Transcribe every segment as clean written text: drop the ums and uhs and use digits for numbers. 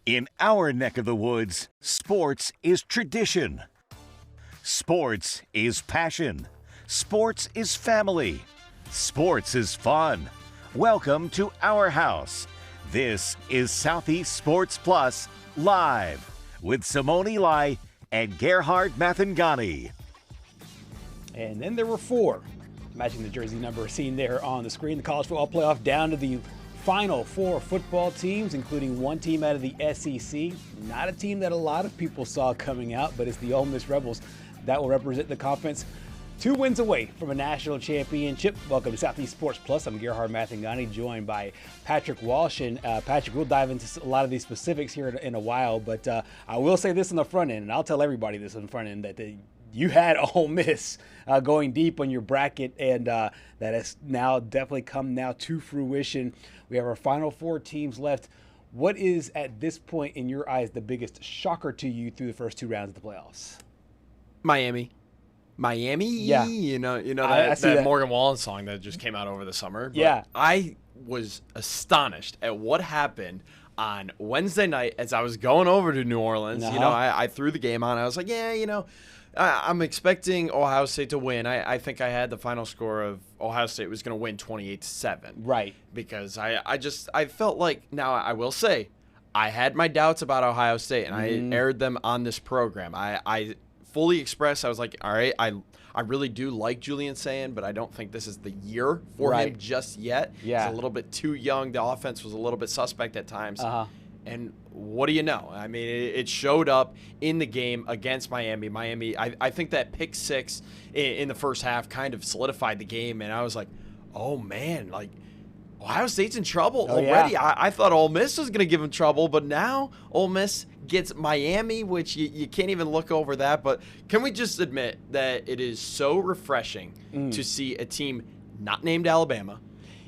In our neck of the woods, sports is tradition. Sports is passion. Sports is family. Sports is fun. Welcome to our house. This is Southeast Sports Plus Live with Simone Eli and Gerhard Mathangani. And then there were four, matching the jersey number seen there on the screen. The college football playoff down to the final four football teams, including one team out of the SEC. Not a team that a lot of people saw coming out, but it's the Ole Miss Rebels that will represent the conference. 2 wins away from a national championship. Welcome to Southeast Sports Plus. I'm Gerhard Mathangani, joined by Patrick Walsh. And Patrick, we'll dive into a lot of these specifics here in a while, but I will say this on the front end, and I'll tell everybody this on the front end, that you had Ole Miss going deep on your bracket, and that has now definitely come now to fruition. We have our final four teams left. What is, at this point in your eyes, the biggest shocker to you through the first 2 rounds of the playoffs? Miami, yeah. you know that Morgan Wallen song that just came out over the summer. But yeah, I was astonished at what happened on Wednesday night as I was going over to New Orleans. Uh-huh. I threw the game on. I was like, I'm expecting Ohio State to win. I think I had the final score of Ohio State was going to win 28-7. Right. Because I felt like, now I will say, I had my doubts about Ohio State, and I aired them on this program. I fully expressed, I was like, all right, I really do like Julian Sayin, but I don't think this is the year for him just yet. Yeah. He's a little bit too young. The offense was a little bit suspect at times. Uh-huh. And what do you know? I mean, it showed up in the game against Miami. I think that pick 6 in the first half kind of solidified the game, and I was like, oh, man, like, Ohio State's in trouble already. Yeah. I thought Ole Miss was going to give them trouble, but now Ole Miss gets Miami, which you can't even look over that. But can we just admit that it is so refreshing to see a team not named Alabama,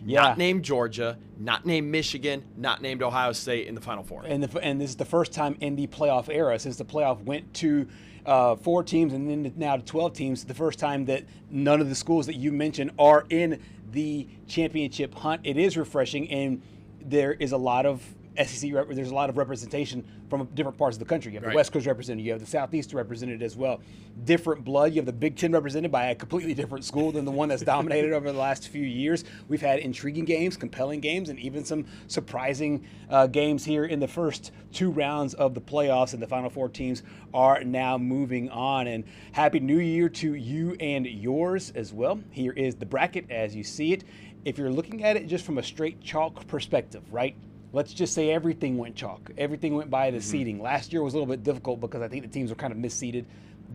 not named Georgia, not named Michigan, not named Ohio State in the Final Four. And this is the first time in the playoff era since the playoff went to 4 teams and then now to 12 teams. The first time that none of the schools that you mentioned are in the championship hunt. It is refreshing, and there is a lot of SEC. There's a lot of representation from different parts of the country. You have the West Coast represented. You have the Southeast represented as well. Different blood. You have the Big Ten represented by a completely different school than the one that's dominated over the last few years. We've had intriguing games, compelling games, and even some surprising games here in the first 2 rounds of the playoffs, and the Final Four teams are now moving on. And Happy New Year to you and yours as well. Here is the bracket as you see it. If you're looking at it just from a straight chalk perspective, right? Let's just say everything went chalk. Everything went by the seeding. Last year was a little bit difficult because I think the teams were kind of misseeded.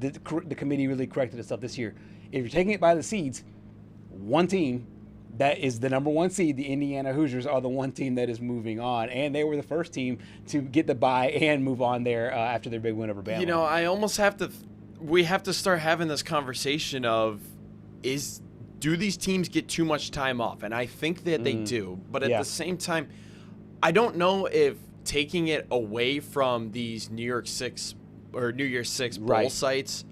The committee really corrected itself this year. If you're taking it by the seeds, one team that is the number 1 seed, the Indiana Hoosiers, are the one team that is moving on. And they were the first team to get the bye and move on there after their big win over Bama. I almost we have to start having this conversation of, do these teams get too much time off? And I think that they do. But at the same time, I don't know if taking it away from these New Year's 6 bowl sites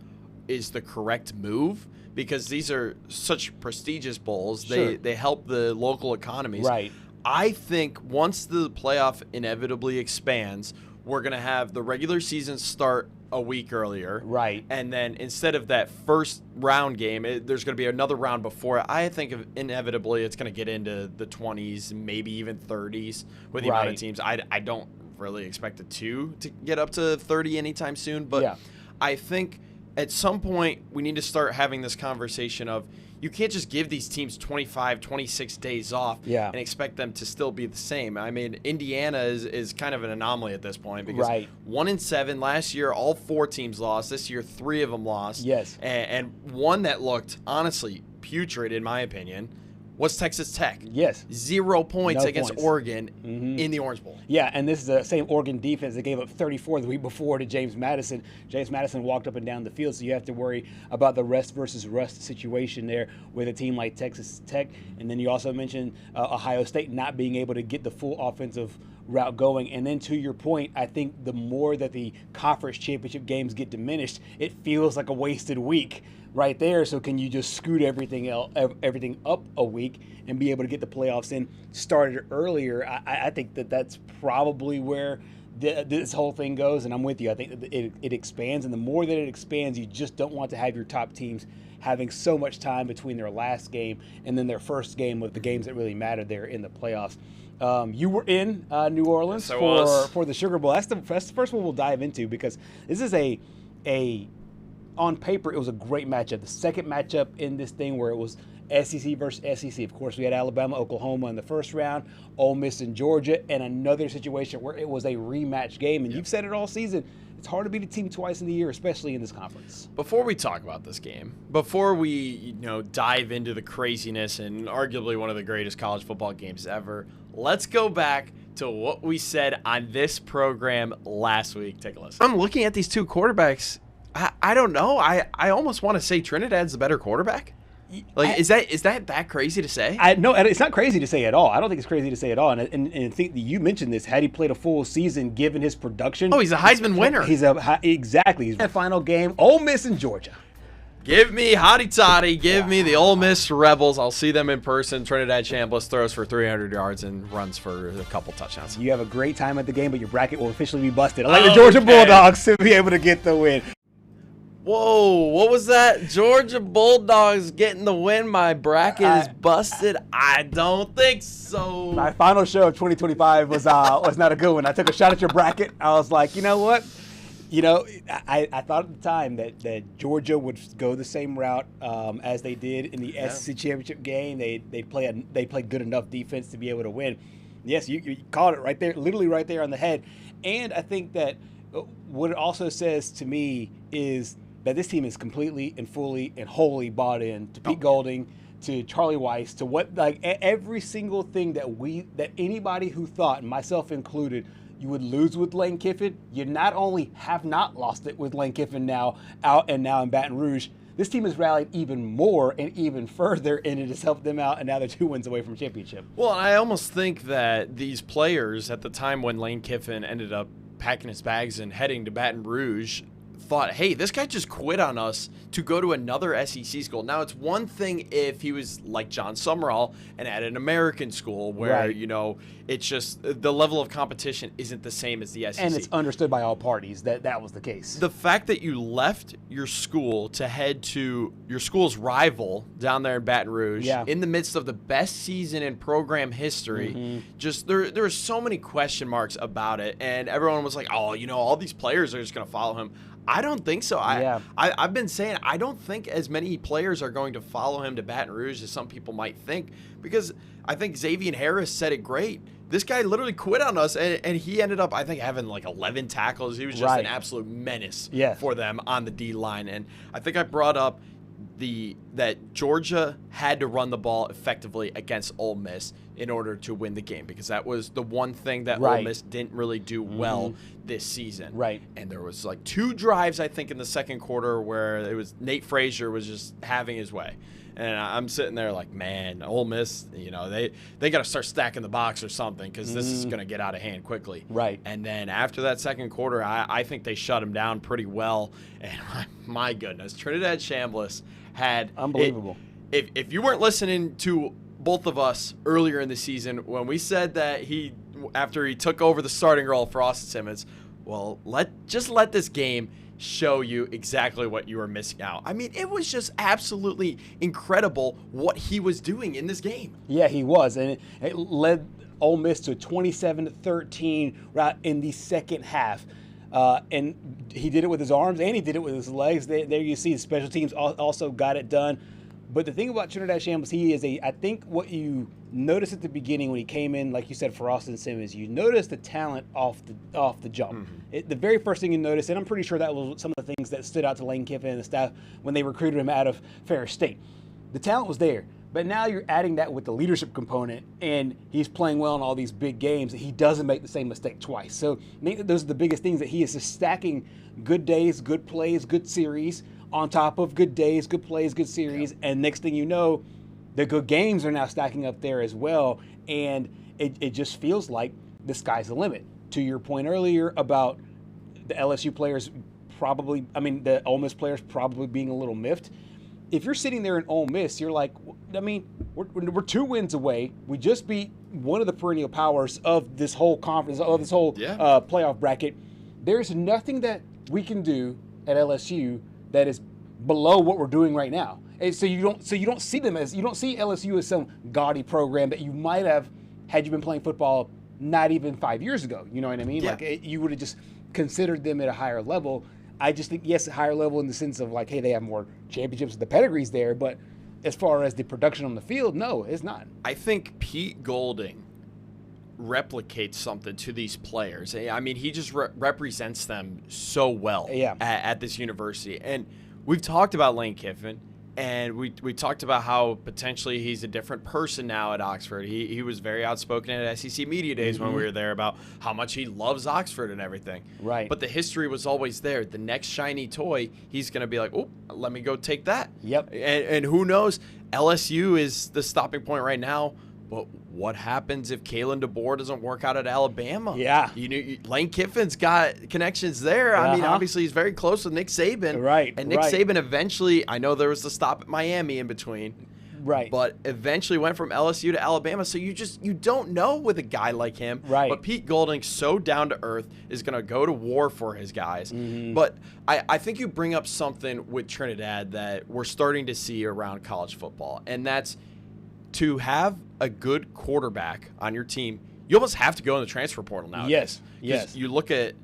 is the correct move, because these are such prestigious bowls. Sure. They help the local economies. Right. I think once the playoff inevitably expands, we're going to have the regular season start a week earlier. Right. And then instead of that first round game, there's going to be another round before it. I think inevitably it's going to get into the 20s, maybe even 30s with the amount of teams. I don't really expect it to get up to 30 anytime soon, but I think at some point we need to start having this conversation of, you can't just give these teams 25, 26 days off and expect them to still be the same. I mean, Indiana is kind of an anomaly at this point, because 1-7 last year, all 4 teams lost. This year, 3 of them lost. Yes. And one that looked, honestly, putrid in my opinion was Texas Tech. Yes. 0 points against points. Oregon in the Orange Bowl. Yeah, and this is the same Oregon defense that gave up 34 the week before to James Madison. James Madison walked up and down the field, so you have to worry about the rest versus rust situation there with a team like Texas Tech. And then you also mentioned Ohio State not being able to get the full offensive route going. And then to your point, I think the more that the conference championship games get diminished, it feels like a wasted week right there. So can you just scoot everything up a week and be able to get the playoffs in started earlier? I think that's probably where this whole thing goes, and I'm with you. I think that it expands, and the more that it expands, you just don't want to have your top teams having so much time between their last game and then their first game of the games that really matter there in the playoffs. You were in New Orleans for the Sugar Bowl. That's the first one we'll dive into, because this is on paper, it was a great matchup. The second matchup in this thing where it was SEC versus SEC. Of course, we had Alabama, Oklahoma in the first round, Ole Miss and Georgia, and another situation where it was a rematch game. And you've said it all season, it's hard to beat a team twice in the year, especially in this conference. Before we talk about this game, before we dive into the craziness and arguably one of the greatest college football games ever, let's go back to what we said on this program last week. Take a listen. I'm looking at these two quarterbacks. I don't know. I almost want to say Trinidad's the better quarterback. Like, is that crazy to say? No, it's not crazy to say at all. I don't think it's crazy to say at all. And I think that you mentioned this. Had he played a full season, given his production, he's a Heisman winner. Exactly. He's in the final game. Ole Miss and Georgia. Give me Hotty Toddy. Give me the Ole Miss Rebels. I'll see them in person. Trinidad Chambliss throws for 300 yards and runs for a couple touchdowns. You have a great time at the game, but your bracket will officially be busted. I like the Georgia Bulldogs to be able to get the win. Whoa, what was that? Georgia Bulldogs getting the win. My bracket is busted. I don't think so. My final show of 2025 was not a good one. I took a shot at your bracket. I was like, you know what? I thought at the time that Georgia would go the same route as they did in the SEC championship game. They played good enough defense to be able to win. Yes, you called it right there, literally right there on the head. And I think that what it also says to me is that this team is completely and fully and wholly bought in to Pete Golding, to Charlie Weiss, to every single thing that anybody who thought, myself included, you would lose with Lane Kiffin. You not only have not lost it with Lane Kiffin now in Baton Rouge, this team has rallied even more and even further, and it has helped them out, and now they're 2 wins away from championship. Well, I almost think that these players at the time when Lane Kiffin ended up packing his bags and heading to Baton Rouge thought, hey, this guy just quit on us to go to another SEC school. Now, it's one thing if he was like John Summerall and at an American school where, it's just the level of competition isn't the same as the SEC. And it's understood by all parties that was the case. The fact that you left your school to head to your school's rival down there in Baton Rouge in the midst of the best season in program history, just there are so many question marks about it. And everyone was like, all these players are just going to follow him. I don't think so. I've been saying I don't think as many players are going to follow him to Baton Rouge as some people might think, because I think Xavier Harris said it great. This guy literally quit on us, and he ended up, I think, having like 11 tackles. He was just an absolute menace for them on the D line. And I think I brought up that Georgia had to run the ball effectively against Ole Miss in order to win the game, because that was the one thing that Ole Miss didn't really do well this season. Right. And there was like 2 drives, I think, in the second quarter where it was Nate Frazier was just having his way. And I'm sitting there like, man, Ole Miss, they got to start stacking the box or something, because this is going to get out of hand quickly. Right. And then after that second quarter, I think they shut him down pretty well. And my goodness, Trinidad Chambliss had unbelievable. If you weren't listening to both of us earlier in the season when we said that after he took over the starting role for Austin Simmons, well, let this game show you exactly what you were missing out. I mean, it was just absolutely incredible what he was doing in this game. Yeah, he was, and it led Ole Miss to a 27-13 right in the second half. And he did it with his arms, and he did it with his legs. There you see the special teams also got it done. But the thing about Trinidad Chambliss, I think what you noticed at the beginning when he came in, like you said, for Austin Simmons, you noticed the talent off the jump. The very first thing you noticed, and I'm pretty sure that was some of the things that stood out to Lane Kiffin and the staff when they recruited him out of Ferris State. The talent was there. But now you're adding that with the leadership component, and he's playing well in all these big games. He doesn't make the same mistake twice. So I think those are the biggest things, that he is just stacking good days, good plays, good series on top of good days, good plays, good series. And next thing you know, the good games are now stacking up there as well. And it just feels like the sky's the limit. To your point earlier about the LSU players the Ole Miss players probably being a little miffed. If you're sitting there in Ole Miss, you're like, we're 2 wins away. We just beat one of the perennial powers of this whole conference, of this whole playoff bracket. There's nothing that we can do at LSU that is below what we're doing right now. And so you don't see LSU as some gaudy program that you might have had you been playing football not even 5 years ago. You know what I mean? Yeah. Like you would have just considered them at a higher level. I just think, yes, a higher level in the sense of like, hey, they have more championships, the pedigree's there, but as far as the production on the field, no, it's not. I think Pete Golding replicates something to these players. I mean, he just represents them so well at this university. And we've talked about Lane Kiffin, and we talked about how potentially he's a different person now at Oxford. He was very outspoken at SEC Media Days when we were there about how much he loves Oxford and everything. Right. But the history was always there. The next shiny toy, he's going to be like, oh, let me go take that. Yep. And who knows? LSU is the stopping point right now. But what happens if Kalen DeBoer doesn't work out at Alabama? Yeah. Lane Kiffin's got connections there. I mean, obviously he's very close with Nick Saban. Right. And Nick Saban eventually, I know there was the stop at Miami in between. Right. But eventually went from LSU to Alabama. So you don't know with a guy like him. Right. But Pete Golding, so down to earth, is going to go to war for his guys. But I think you bring up something with Trinidad that we're starting to see around college football. And that's to have a good quarterback on your team, you almost have to go in the transfer portal now. Yes. You look at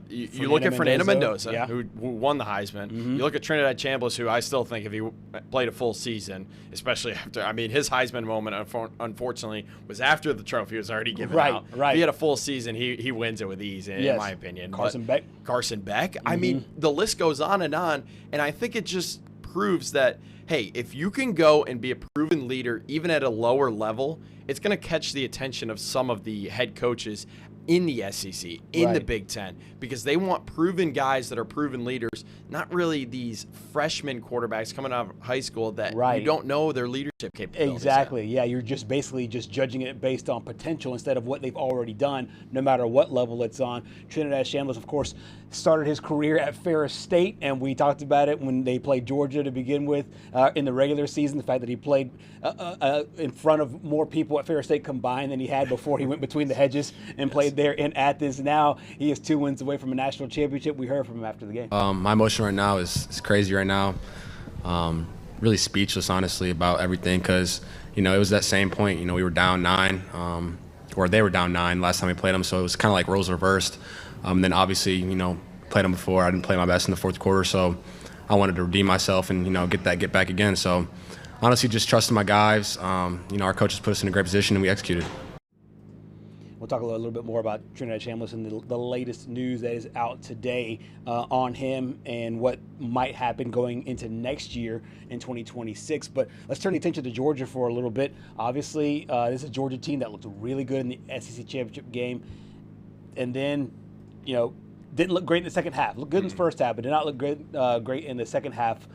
you look at Fernando Mendoza, who won the Heisman. You look at Trinidad Chambliss, who I still think if he played a full season, especially after, I mean, his Heisman moment, unfortunately, was after the trophy was already given out. Right. If he had a full season, he wins it with ease, in my opinion. Carson Beck. I mean, the list goes on, and I think it just proves that, hey, if you can go and be a proven leader, even at a lower level, it's going to catch the attention of some of the head coaches in the SEC, in the Big Ten, because they want proven guys that are proven leaders, not really these freshman quarterbacks coming out of high school that you don't know their leadership capabilities. Exactly. Yeah, you're just basically just judging it based on potential instead of what they've already done, no matter what level it's on. Trinidad Chambliss, of course, started his career at Ferris State, and we talked about it when they played Georgia to begin with in the regular season, the fact that he played in front of more people at Ferris State combined than he had before he went between the hedges and played there in Athens. Now he is 2 wins away from a national championship. We heard from him after the game. My emotion right now is crazy right now. Really speechless, honestly, about everything, because, it was that same point. We were down 9, or they were down 9 last time we played them, so it was kind of like roles reversed. Then obviously, played them before. I didn't play my best in the fourth quarter, so I wanted to redeem myself and, get back again. So honestly, just trusting my guys. Our coaches put us in a great position, and we executed. We'll talk a little bit more about Trinidad Chambliss and the latest news that is out today on him and what might happen going into next year in 2026. But let's turn the attention to Georgia for a little bit. Obviously, this is a Georgia team that looked really good in the SEC championship game, and then, didn't look great in the second half. Looked good in the first half, but did not look great in the second half.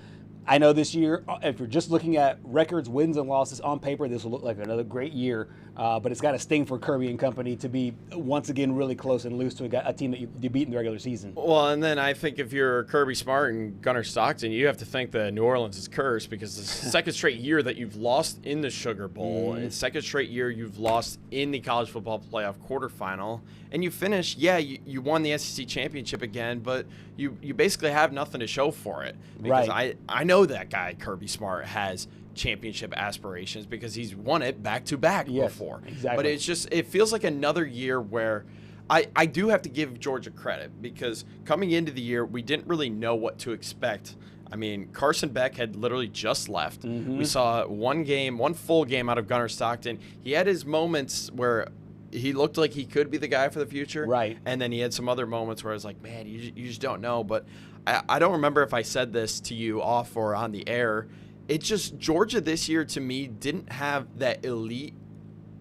I know this year, if you're just looking at records, wins and losses on paper, this will look like another great year. But it's got to sting for Kirby and company to be once again really close and lose to a team that you beat in the regular season. Well, and then I think if you're Kirby Smart and Gunnar Stockton, you have to think that New Orleans is cursed, because the second straight year that you've lost in the Sugar Bowl, and second straight year you've lost in the college football playoff quarterfinal, and you finish, you won the SEC championship again, but you basically have nothing to show for it. Because I know that guy Kirby Smart has championship aspirations because he's won it back-to-back before. Exactly. But it feels like another year where I do have to give Georgia credit, because coming into the year, we didn't really know what to expect. I mean, Carson Beck had literally just left. We saw one full game out of Gunnar Stockton. He had his moments where he looked like he could be the guy for the future. Right. And then he had some other moments where I was like, man, you just don't know. But I don't remember if I said this to you off or on the air. It's just Georgia this year, to me, didn't have that elite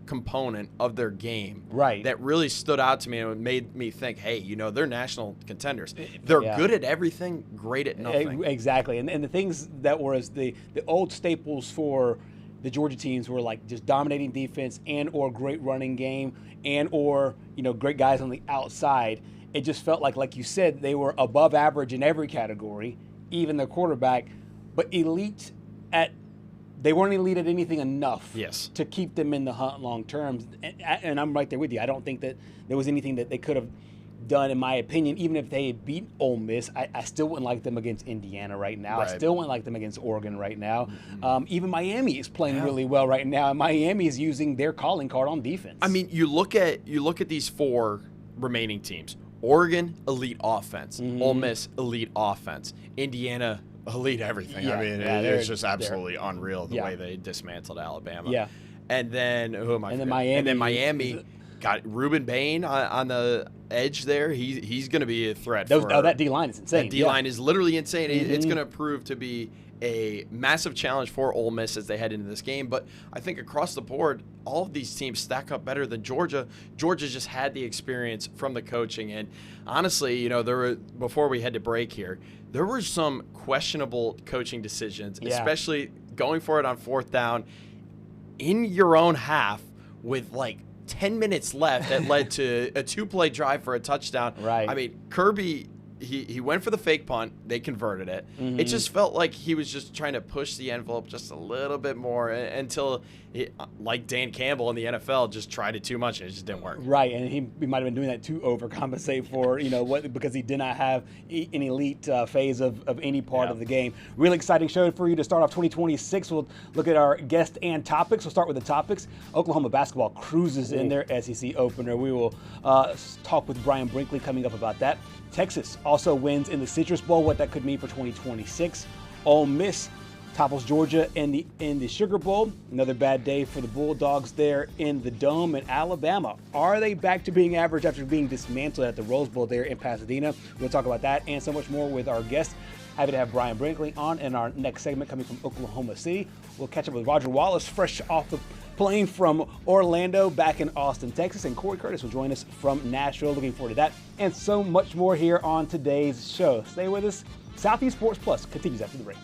component of their game that really stood out to me and made me think, hey, they're national contenders. They're good at everything, great at nothing. Exactly. And the things that were the old staples for the Georgia teams were like just dominating defense and or great running game and or great guys on the outside. It just felt like you said, they were above average in every category, even the quarterback, but elite at they weren't elite at anything enough Yes. to keep them in the hunt long term. And I'm right there with you. I don't think that there was anything that they could have done, in my opinion. Even if they had beat Ole Miss, I still wouldn't like them against Indiana right now. Right. I still wouldn't like them against Oregon right now. Even Miami is playing really well right now, and Miami is using their calling card on defense. I mean, you look at these 4 remaining teams. Oregon, elite offense. Ole Miss, elite offense. Indiana, elite everything. I mean, it's just absolutely unreal the way they dismantled Alabama. Yeah. And then who am I? And then forgetting? Miami. And then Miami got Ruben Bain on the edge there. He's going to be a threat. That D line is insane. That D line is literally insane. It's going to prove to be a massive challenge for Ole Miss as they head into this game. But I think across the board, all of these teams stack up better than Georgia. Georgia just had the experience from the coaching. And honestly, you know, before we head to break here, there were some questionable coaching decisions, especially going for it on 4th down in your own half with like 10 minutes left that led to a 2-play drive for a touchdown. Right. I mean, Kirby, he went for the fake punt. They converted it. It just felt like he was just trying to push the envelope just a little bit more until, like Dan Campbell in the NFL, just tried it too much and it just didn't work. Right, and he might have been doing that to overcompensate for, because he did not have an elite phase of any part of the game. Really exciting show for you to start off 2026. We'll look at our guests and topics. We'll start with the topics. Oklahoma basketball cruises in their SEC opener. We will talk with Brian Brinkley coming up about that. Texas also wins in the Citrus Bowl, what that could mean for 2026. Ole Miss topples Georgia in the Sugar Bowl. Another bad day for the Bulldogs there in the Dome. And Alabama, are they back to being average after being dismantled at the Rose Bowl there in Pasadena? We'll talk about that and so much more with our guest. Happy to have Brian Brinkley on in our next segment coming from Oklahoma City. We'll catch up with Roger Wallace, fresh off the plane from Orlando, back in Austin, Texas. And Corey Curtis will join us from Nashville. Looking forward to that and so much more here on today's show. Stay with us. Southeast Sports Plus continues after the break.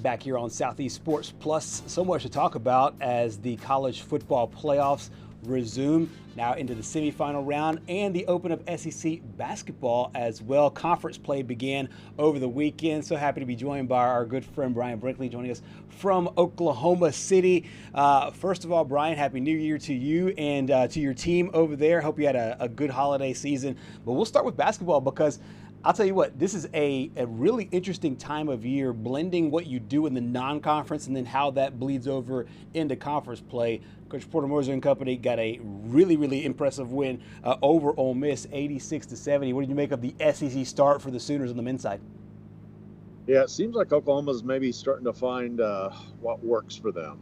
Back here on Southeast Sports Plus, so much to talk about as the college football playoffs resume now into the semifinal round and the open of SEC basketball as well. Conference play began over the weekend. So happy to be joined by our good friend Brian Brinkley, joining us from Oklahoma City. First of all, Brian, Happy New Year to you and to your team over there. Hope you had a good holiday season. But we'll start with basketball because I'll tell you what, this is a really interesting time of year, blending what you do in the non-conference and then how that bleeds over into conference play. Coach Porter Moser and company got a really impressive win over Ole Miss, 86-70. What did you make of the SEC start for the Sooners on the men's side? Yeah, it seems like Oklahoma's maybe starting to find what works for them.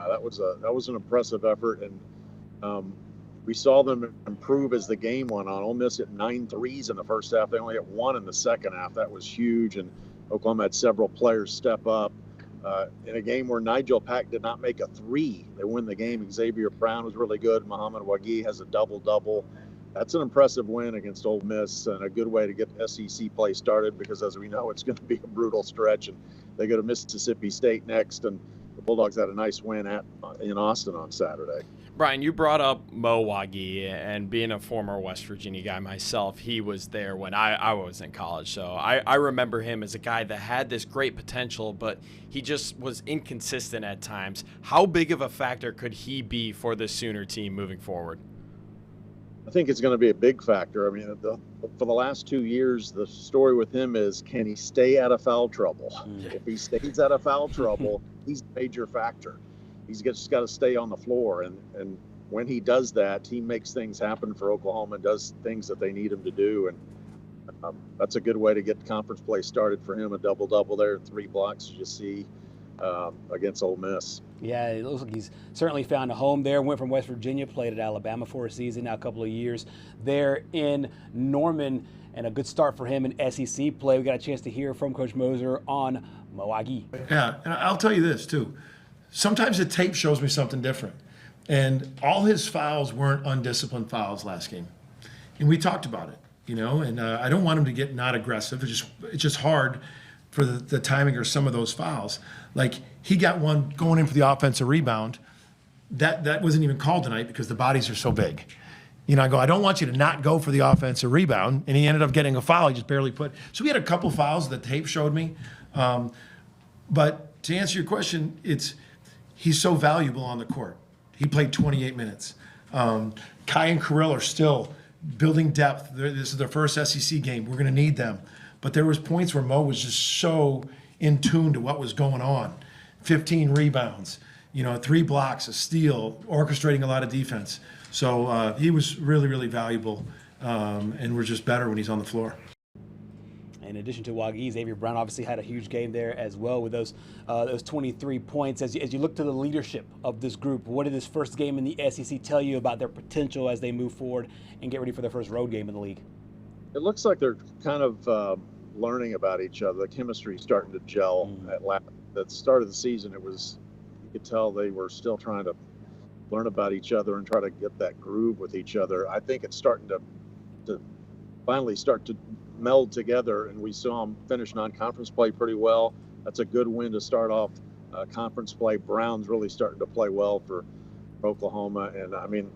That was an impressive effort, and we saw them improve as the game went on. Ole Miss hit 9 threes in the first half. They only hit 1 in the second half. That was huge, and Oklahoma had several players step up. In a game where Nigel Pack did not make a 3, they win the game. Xavier Brown was really good. Muhammad Wagi has a double-double. That's an impressive win against Ole Miss and a good way to get SEC play started because, as we know, it's going to be a brutal stretch. And they go to Mississippi State next, and the Bulldogs had a nice win in Austin on Saturday. Brian, you brought up Mo Wagi, and being a former West Virginia guy myself, he was there when I was in college. So I remember him as a guy that had this great potential, but he just was inconsistent at times. How big of a factor could he be for the Sooner team moving forward? I think it's going to be a big factor. I mean, for the last 2 years, the story with him is, can he stay out of foul trouble? If he stays out of foul trouble, he's a major factor. He's just got to stay on the floor. And when he does that, he makes things happen for Oklahoma and does things that they need him to do. And that's a good way to get conference play started for him, a double-double there, 3 blocks, you see, against Ole Miss. Yeah, it looks like he's certainly found a home there. Went from West Virginia, played at Alabama for a season, now a couple of years there in Norman, and a good start for him in SEC play. We got a chance to hear from Coach Moser on Mo Wagi. Yeah, and I'll tell you this, too. Sometimes the tape shows me something different. And all his fouls weren't undisciplined fouls last game. And we talked about it, and I don't want him to get not aggressive. It's just hard for the timing or some of those fouls. Like, he got one going in for the offensive rebound. That wasn't even called tonight because the bodies are so big. I don't want you to not go for the offensive rebound. And he ended up getting a foul. He just barely put. So we had a couple fouls that the tape showed me. But to answer your question, he's so valuable on the court. He played 28 minutes. Kai and Kirill are still building depth. This is their first SEC game. We're going to need them. But there was points where Mo was just so in tune to what was going on. 15 rebounds, 3 blocks, a steal, orchestrating a lot of defense. So he was really valuable, and we're just better when he's on the floor. In addition to Wagi, Xavier Brown obviously had a huge game there as well with those 23 points. As you look to the leadership of this group, what did this first game in the SEC tell you about their potential as they move forward and get ready for their first road game in the league? It looks like they're kind of learning about each other. The chemistry is starting to gel. At the start of the season, you could tell they were still trying to learn about each other and try to get that groove with each other. I think it's starting to finally start to meld together, and we saw them finish non-conference play pretty well. That's a good win to start off conference play. Brown's really starting to play well for Oklahoma, and I mean,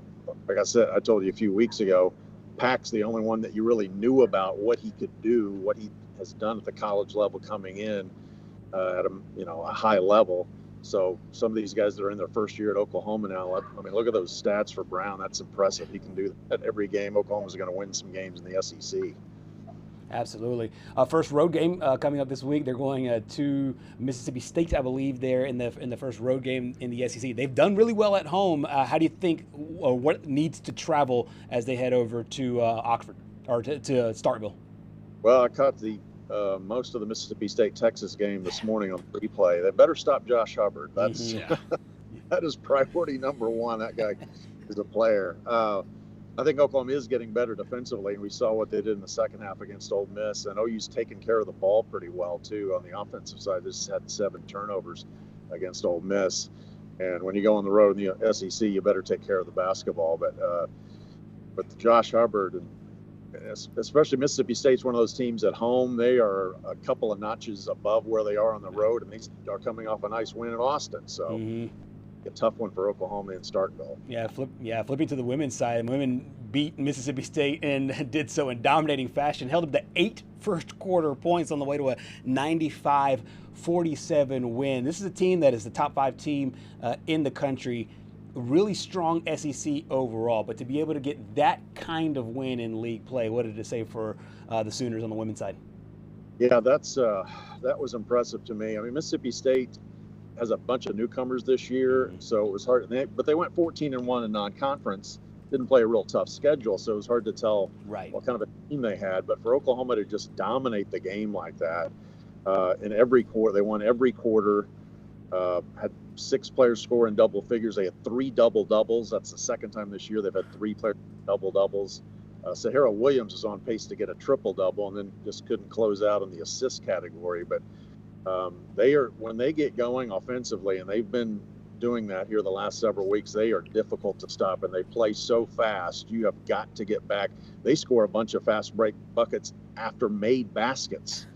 like I said, I told you a few weeks ago, Pack's the only one that you really knew about what he could do, what he has done at the college level coming in at a high level. So some of these guys that are in their first year at Oklahoma now, I mean, look at those stats for Brown. That's impressive. He can do that every game. Oklahoma's going to win some games in the SEC. Absolutely. First road game coming up this week. They're going to Mississippi State, I believe, there in the first road game in the SEC. They've done really well at home. How do you think, what needs to travel as they head over to Oxford or to Starkville? Well, I caught the most of the Mississippi State-Texas game this morning on replay. They better stop Josh Hubbard. That's that is priority number one. That guy is a player. I think Oklahoma is getting better defensively, and we saw what they did in the second half against Ole Miss. And OU's taken care of the ball pretty well, too, on the offensive side. They just had 7 turnovers against Ole Miss. And when you go on the road in the SEC, you better take care of the basketball. But Josh Hubbard, and especially Mississippi State's one of those teams at home. They are a couple of notches above where they are on the road, and they are coming off a nice win in Austin. So a tough one for Oklahoma in Starkville. Flipping to the women's side, the women beat Mississippi State and did so in dominating fashion, held up to 8 first quarter points on the way to a 95-47 win. This is a team that is the top 5 team in the country. Really strong SEC overall, but to be able to get that kind of win in league play, what did it say for the Sooners on the women's side? Yeah, that was impressive to me. I mean, Mississippi State has a bunch of newcomers this year, so it was hard. But they went 14-1 in non-conference. Didn't play a real tough schedule, so it was hard to tell what kind of a team they had. But for Oklahoma to just dominate the game like that, in every quarter, they won every quarter. Had 6 players score in double figures. They had 3 double-doubles. That's the second time this year they've had 3 players double-doubles. Sahara Williams is on pace to get a triple-double, and then just couldn't close out in the assist category. But when they get going offensively, and they've been doing that here the last several weeks, they are difficult to stop, and they play so fast. You have got to get back. They score a bunch of fast break buckets after made baskets.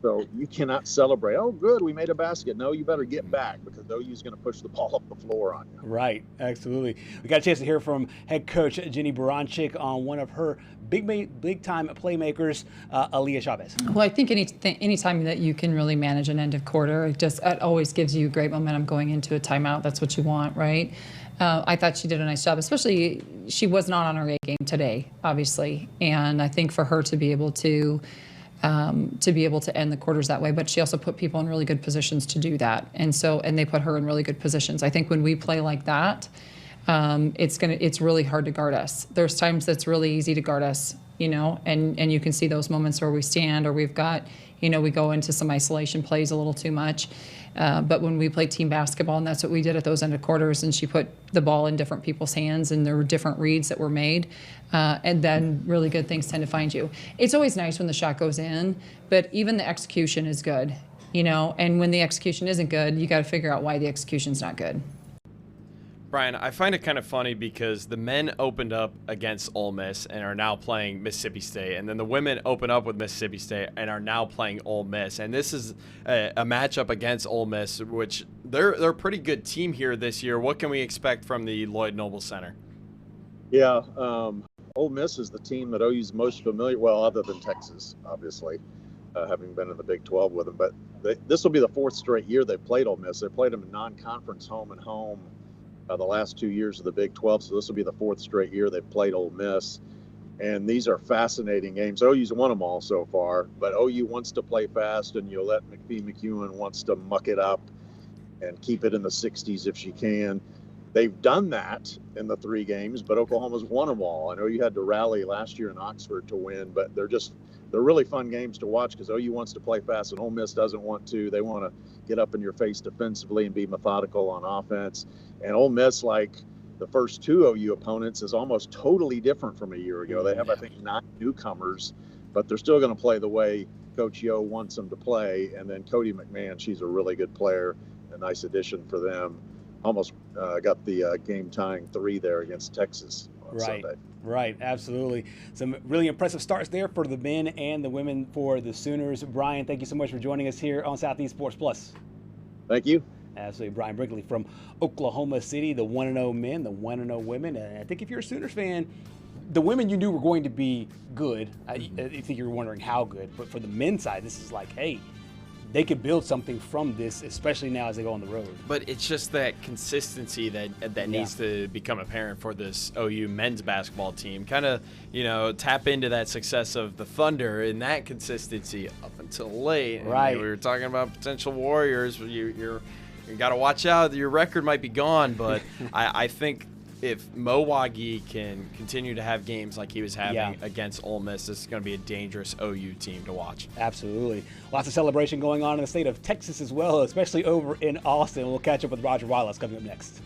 So you cannot celebrate, oh, good, we made a basket. No, you better get back, because OU's going to push the ball up the floor on you. Right, absolutely. We got a chance to hear from head coach Jenny Baranczyk on one of her big-time playmakers, Aaliyah Chavez. Well, I think anytime that you can really manage an end of quarter, it always gives you great momentum going into a timeout. That's what you want, right? I thought she did a nice job, especially she was not on her A game today, obviously. And I think for her to be able to end the quarters that way, but she also put people in really good positions to do that. And they put her in really good positions. I think when we play like that, it's really hard to guard us. There's times that's really easy to guard us, and you can see those moments where we stand or we've got, we go into some isolation plays a little too much. But when we play team basketball, and that's what we did at those end of quarters, and she put the ball in different people's hands, and there were different reads that were made, and then really good things tend to find you. It's always nice when the shot goes in, but even the execution is good, and when the execution isn't good, you got to figure out why the execution's not good. Brian, I find it kind of funny because the men opened up against Ole Miss and are now playing Mississippi State, and then the women open up with Mississippi State and are now playing Ole Miss. And this is a matchup against Ole Miss, which they're a pretty good team here this year. What can we expect from the Lloyd Noble Center? Yeah, Ole Miss is the team that OU's most familiar, well, other than Texas, obviously, having been in the Big 12 with them. But this will be the 4th straight year they've played Ole Miss. They played them in non-conference home and home the last 2 years of the Big 12, so this will be the 4th straight year they've played Ole Miss. And these are fascinating games. OU's won them all so far, but OU wants to play fast, and Yolette McPhee-McEwen wants to muck it up and keep it in the 60s if she can. They've done that in the 3 games, but Oklahoma's won them all. I know you had to rally last year in Oxford to win, but they're really fun games to watch because OU wants to play fast and Ole Miss doesn't want to. They want to get up in your face defensively and be methodical on offense. And Ole Miss, like the first 2 OU opponents, is almost totally different from a year ago. They have, I think, 9 newcomers, but they're still going to play the way Coach Yo wants them to play. And then Cody McMahon, she's a really good player, a nice addition for them. Almost got the game-tying 3 there against Texas on Sunday. Right, absolutely. Some really impressive starts there for the men and the women for the Sooners. Brian, thank you so much for joining us here on Southeast Sports Plus. Thank you. Absolutely. Brian Brinkley from Oklahoma City, the 1-0 men, the 1-0 women. And I think if you're a Sooners fan, the women you knew were going to be good. I think you're wondering how good. But for the men's side, this is like, hey, they could build something from this, especially now as they go on the road. But it's just that consistency that needs to become apparent for this OU men's basketball team. Kind of, tap into that success of the Thunder and that consistency up until late. Right. And we were talking about potential Warriors. You got to watch out. Your record might be gone, but I think if Mo Wagi can continue to have games like he was having against Ole Miss, this is going to be a dangerous OU team to watch. Absolutely. Lots of celebration going on in the state of Texas as well, especially over in Austin. We'll catch up with Roger Wallace coming up next.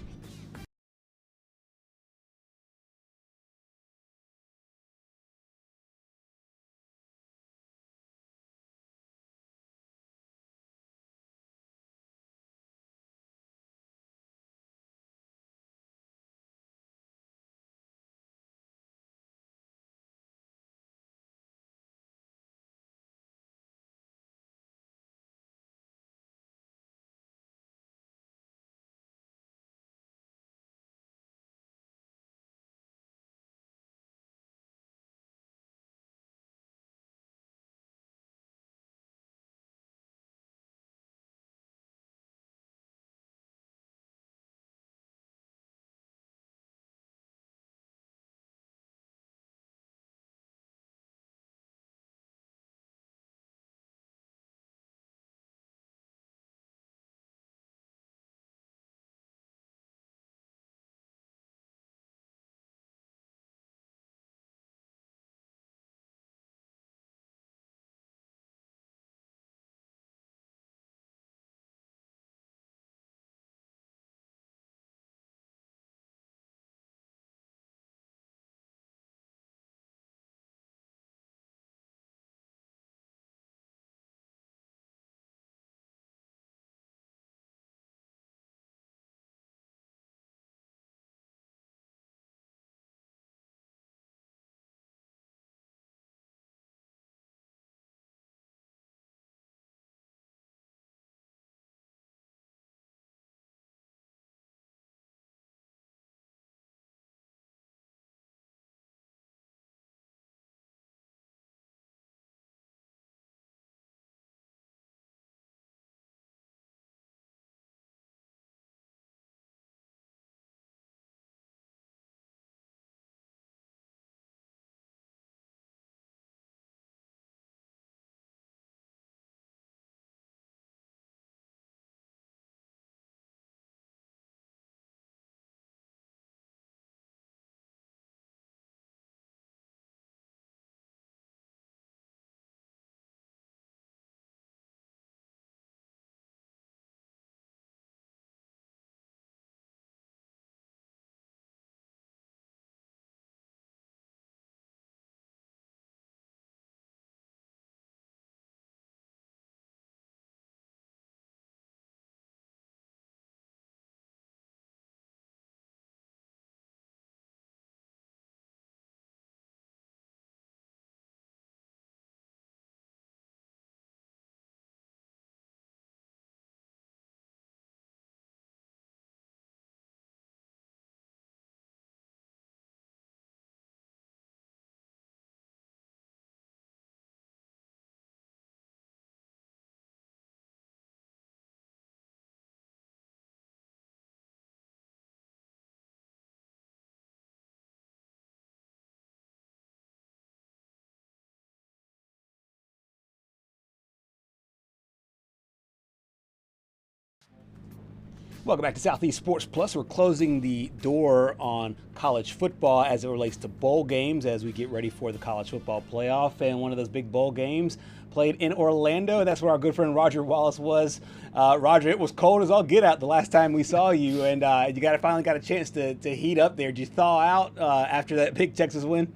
Welcome back to Southeast Sports Plus. We're closing the door on college football as it relates to bowl games as we get ready for the college football playoff. And one of those big bowl games played in Orlando, and that's where our good friend Roger Wallace was. Roger, it was cold as all get out the last time we saw you, and you finally got a chance to heat up there. Did you thaw out after that big Texas win?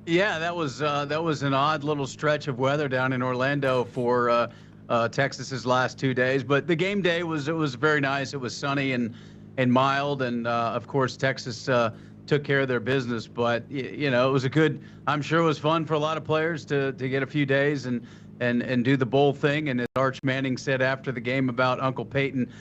Yeah, that was an odd little stretch of weather down in Orlando for Texas's last 2 days, but the game day was very nice. It was sunny and mild, and of course Texas took care of their business. But it was I'm sure it was fun for a lot of players to get a few days and do the bowl thing. And as Arch Manning said after the game about Uncle Peyton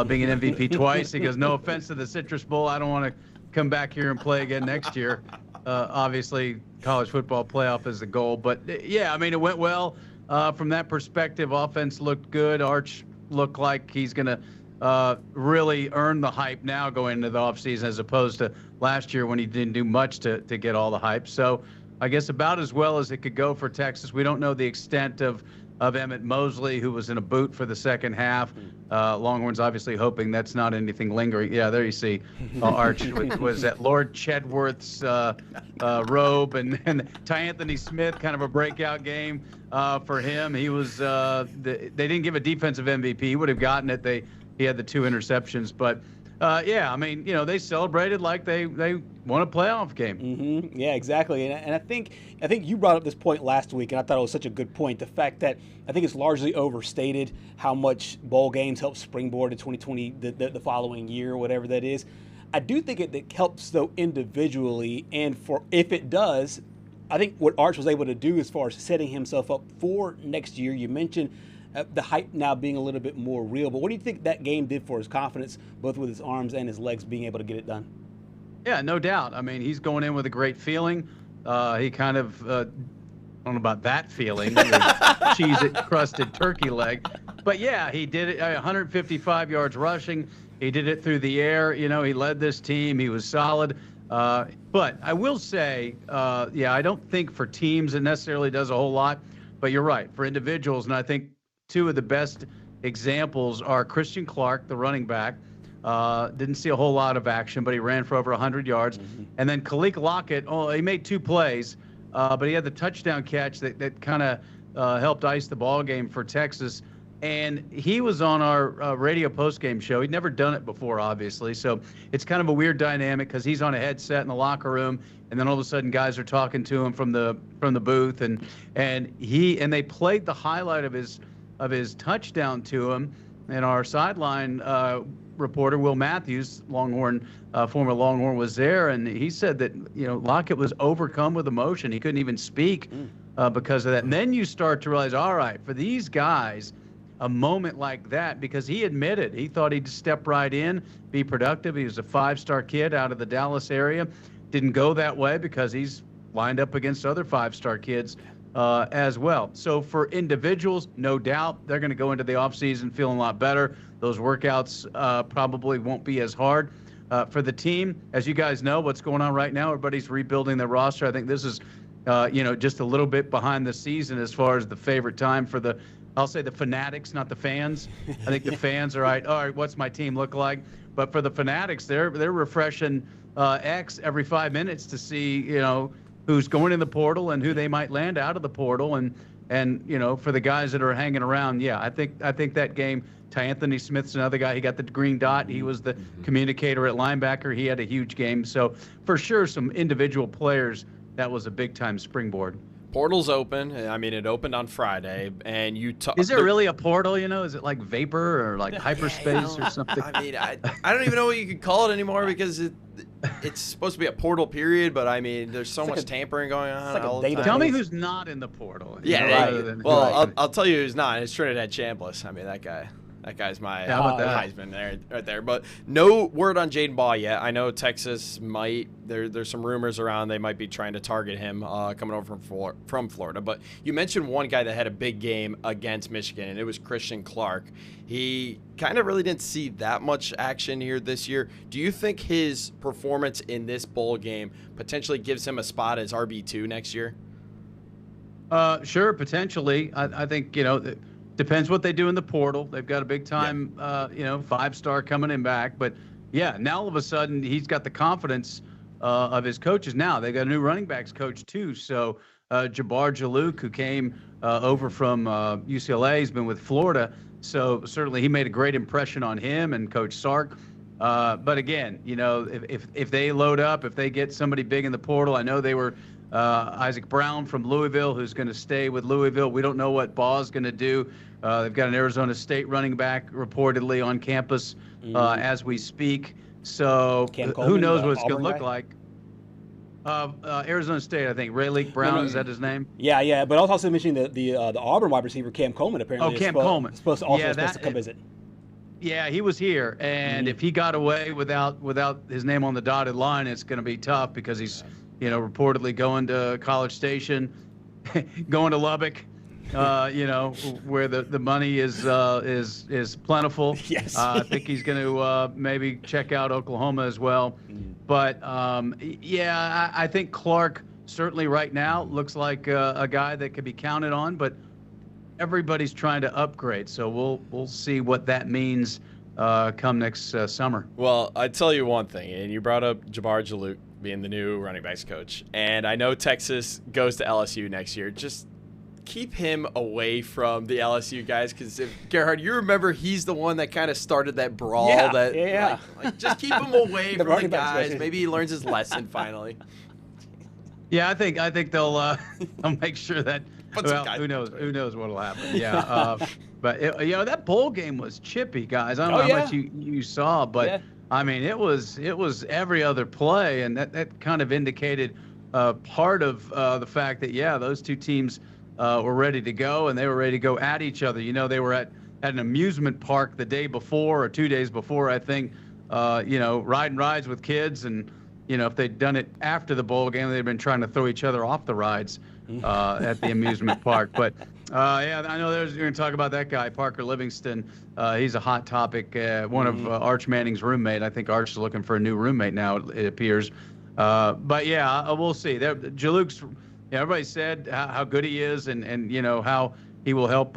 being an MVP twice, he goes, "No offense to the Citrus Bowl, I don't want to come back here and play again next year." Obviously, college football playoff is the goal, but yeah, I mean it went well. From that perspective, offense looked good. Arch looked like he's going to really earn the hype now going into the offseason as opposed to last year when he didn't do much to get all the hype. So I guess about as well as it could go for Texas. We don't know the extent of Emmett Mosley, who was in a boot for the second half. Longhorns obviously hoping that's not anything lingering. Yeah, there you see Arch was at Lord Chedworth's robe, and Ty Anthony Smith, kind of a breakout game for him. He was they didn't give a defensive MVP. He would have gotten it. He had the 2 interceptions, but yeah, I mean, they celebrated like they won a playoff game. Mm-hmm. Yeah, exactly. And I think you brought up this point last week, and I thought it was such a good point. The fact that I think it's largely overstated how much bowl games help springboard to 2020, the following year, whatever that is. I do think it helps, though, individually, and if it does, I think what Arch was able to do as far as setting himself up for next year, you mentioned the hype now being a little bit more real. But what do you think that game did for his confidence, both with his arms and his legs being able to get it done? Yeah, no doubt. I mean, he's going in with a great feeling. He kind of, I don't know about that feeling, cheese-crusted turkey leg. But yeah, he did it, 155 yards rushing. He did it through the air. He led this team. He was solid. But I will say, I don't think for teams it necessarily does a whole lot. But you're right, for individuals, and I think two of the best examples are Christian Clark, the running back. Didn't see a whole lot of action, but he ran for over 100 yards. Mm-hmm. And then Khalil Lockett, he made 2 plays, but he had the touchdown catch that kind of helped ice the ball game for Texas. And he was on our radio postgame show. He'd never done it before, obviously. So it's kind of a weird dynamic because he's on a headset in the locker room, and then all of a sudden guys are talking to him from the booth, and they played the highlight of his touchdown to him. And our sideline reporter, Will Matthews, former Longhorn, was there, and he said that Lockett was overcome with emotion. He couldn't even speak because of that. And then you start to realize, all right, for these guys, a moment like that, because he admitted he thought he'd step right in, be productive. He was a 5-star kid out of the Dallas area. Didn't go that way because he's lined up against other 5-star kids as well. So for individuals, no doubt, they're going to go into the offseason feeling a lot better. Those workouts probably won't be as hard. For the team, as you guys know, what's going on right now, everybody's rebuilding their roster. I think this is, just a little bit behind the season as far as the favorite time for I'll say the fanatics, not the fans. I think the fans are all right, what's my team look like? But for the fanatics, they're refreshing X every 5 minutes to see, who's going in the portal and who they might land out of the portal. And for the guys that are hanging around, yeah, I think that game, Ty Anthony Smith's another guy. He got the green dot. He was the communicator at linebacker. He had a huge game. So for sure, some individual players, that was a big-time springboard. Portal's open. I mean, it opened on Friday, and Is there really a portal? Is it like vapor or like hyperspace or something? I mean, I don't even know what you could call it anymore because it's supposed to be a portal period, but I mean, there's so much tampering going on all the time. Tell me who's not in the portal. Yeah, right. I'll tell you who's not. It's Trinidad Chambliss. I mean, that guy's my Heisman right there. But no word on Jaden Ball yet. I know Texas might. There's some rumors around they might be trying to target him coming over from Florida. But you mentioned one guy that had a big game against Michigan, and it was Christian Clark. He kind of really didn't see that much action here this year. Do you think his performance in this bowl game potentially gives him a spot as RB2 next year? Sure, potentially. I think, Depends what they do in the portal. They've got a big time, 5-star coming in back. But yeah, now all of a sudden he's got the confidence of his coaches. Now they've got a new running backs coach too. So Jabbar Jalouk, who came over from UCLA, has been with Florida. So certainly he made a great impression on him and Coach Sark. But again, if they load up, if they get somebody big in the portal, I know they were Isaac Brown from Louisville, who's going to stay with Louisville. We don't know what Ball's going to do. They've got an Arizona State running back reportedly on campus as we speak. So who knows what it's going to look like. Arizona State, I think. Rayleigh Brown, is that his name? Yeah. But I was also mentioning the Auburn wide receiver, Cam Coleman, apparently. Oh, Cam Coleman. Supposed to come visit. Yeah, he was here, and if he got away without his name on the dotted line, it's going to be tough because he's, reportedly going to College Station, going to Lubbock, where the money is plentiful. Yes. I think he's going to maybe check out Oklahoma as well. But I think Clark certainly right now looks like a guy that could be counted on, but everybody's trying to upgrade, so we'll see what that means come next summer. Well, I tell you one thing, and you brought up Jabbar Jalouk being the new running backs coach, and I know Texas goes to LSU next year. Just keep him away from the LSU guys, because if Gerhard, you remember he's the one that kind of started that brawl. Yeah. Like, just keep him away from the guys. Maybe he learns his lesson finally. Yeah, I think they'll make sure that. Well, who knows? Who knows what'll happen? Yeah, but that bowl game was chippy, guys. I don't know how much you saw, but I mean, it was every other play, and that kind of indicated part of the fact that those two teams were ready to go, and they were ready to go at each other. They were at an amusement park the day before or 2 days before, I think. Riding rides with kids, and if they'd done it after the bowl game, they'd been trying to throw each other off the rides at the amusement park. But I know you're going to talk about that guy, Parker Livingston. He's a hot topic. One of Arch Manning's roommate. I think Arch is looking for a new roommate now, it appears. But we'll see. Jalouk's. Everybody said how good he is, and how he will help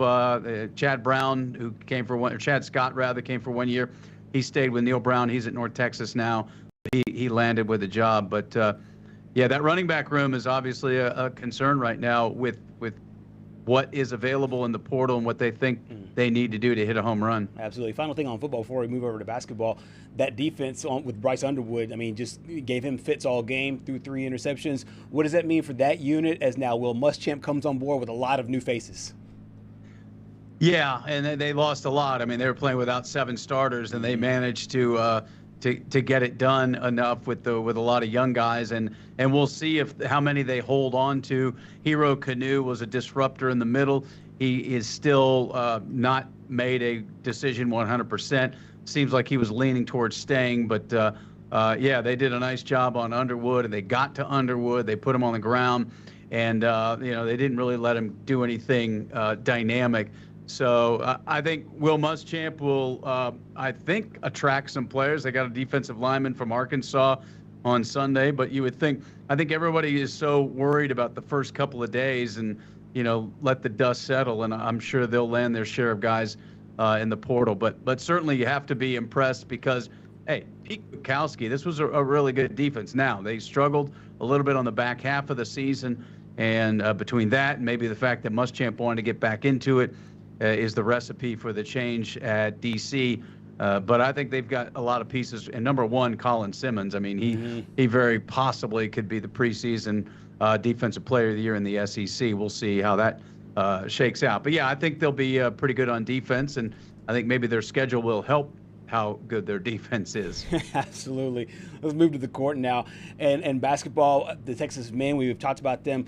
Chad Brown, who came for one, or Chad Scott rather, came for 1 year. He stayed with Neil Brown. He's at North Texas now. He landed with a job, but that running back room is obviously a concern right now with what is available in the portal and what they think they need to do to hit a home run. Absolutely. Final thing on football before we move over to basketball, that defense with Bryce Underwood, I mean, just gave him fits all game through 3 interceptions. What does that mean for that unit as now Will Muschamp comes on board with a lot of new faces? Yeah, and they lost a lot. I mean, they were playing without 7 starters, and they managed to get it done enough with a lot of young guys, and we'll see how many they hold on to. Hero Kanu was a disruptor in the middle. He is still not made a decision 100%. Seems like he was leaning towards staying, but they did a nice job on Underwood, and they got to Underwood. They put him on the ground, and they didn't really let him do anything dynamic. So I think Will Muschamp will, attract some players. They got a defensive lineman from Arkansas on Sunday, but I think everybody is so worried about the first couple of days and, let the dust settle, and I'm sure they'll land their share of guys in the portal. But certainly you have to be impressed because, hey, Pete Bukowski, this was a really good defense. Now, they struggled a little bit on the back half of the season, and between that and maybe the fact that Muschamp wanted to get back into it, is the recipe for the change at DC. But I think they've got a lot of pieces. And number one, Colin Simmons. I mean, he very possibly could be the preseason Defensive Player of the Year in the SEC. We'll see how that shakes out. But, I think they'll be pretty good on defense. And I think maybe their schedule will help how good their defense is. Absolutely. Let's move to the court now. And basketball, the Texas men, we've talked about them.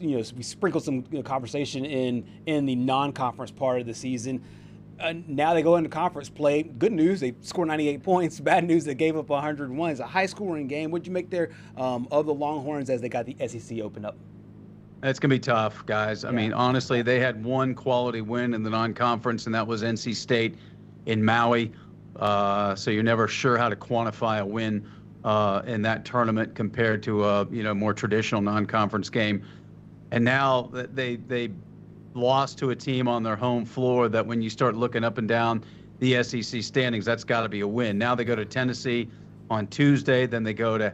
We sprinkled some conversation in the non-conference part of the season. Now they go into conference play. Good news, they scored 98 points. Bad news, they gave up 101. It's a high-scoring game. What'd you make there of the Longhorns as they got the SEC open up? It's going to be tough, guys. I mean, honestly, they had one quality win in the non-conference, and that was NC State in Maui. So you're never sure how to quantify a win in that tournament compared to a more traditional non-conference game. And now they lost to a team on their home floor that when you start looking up and down the SEC standings, that's got to be a win. Now they go to Tennessee on Tuesday, then they go to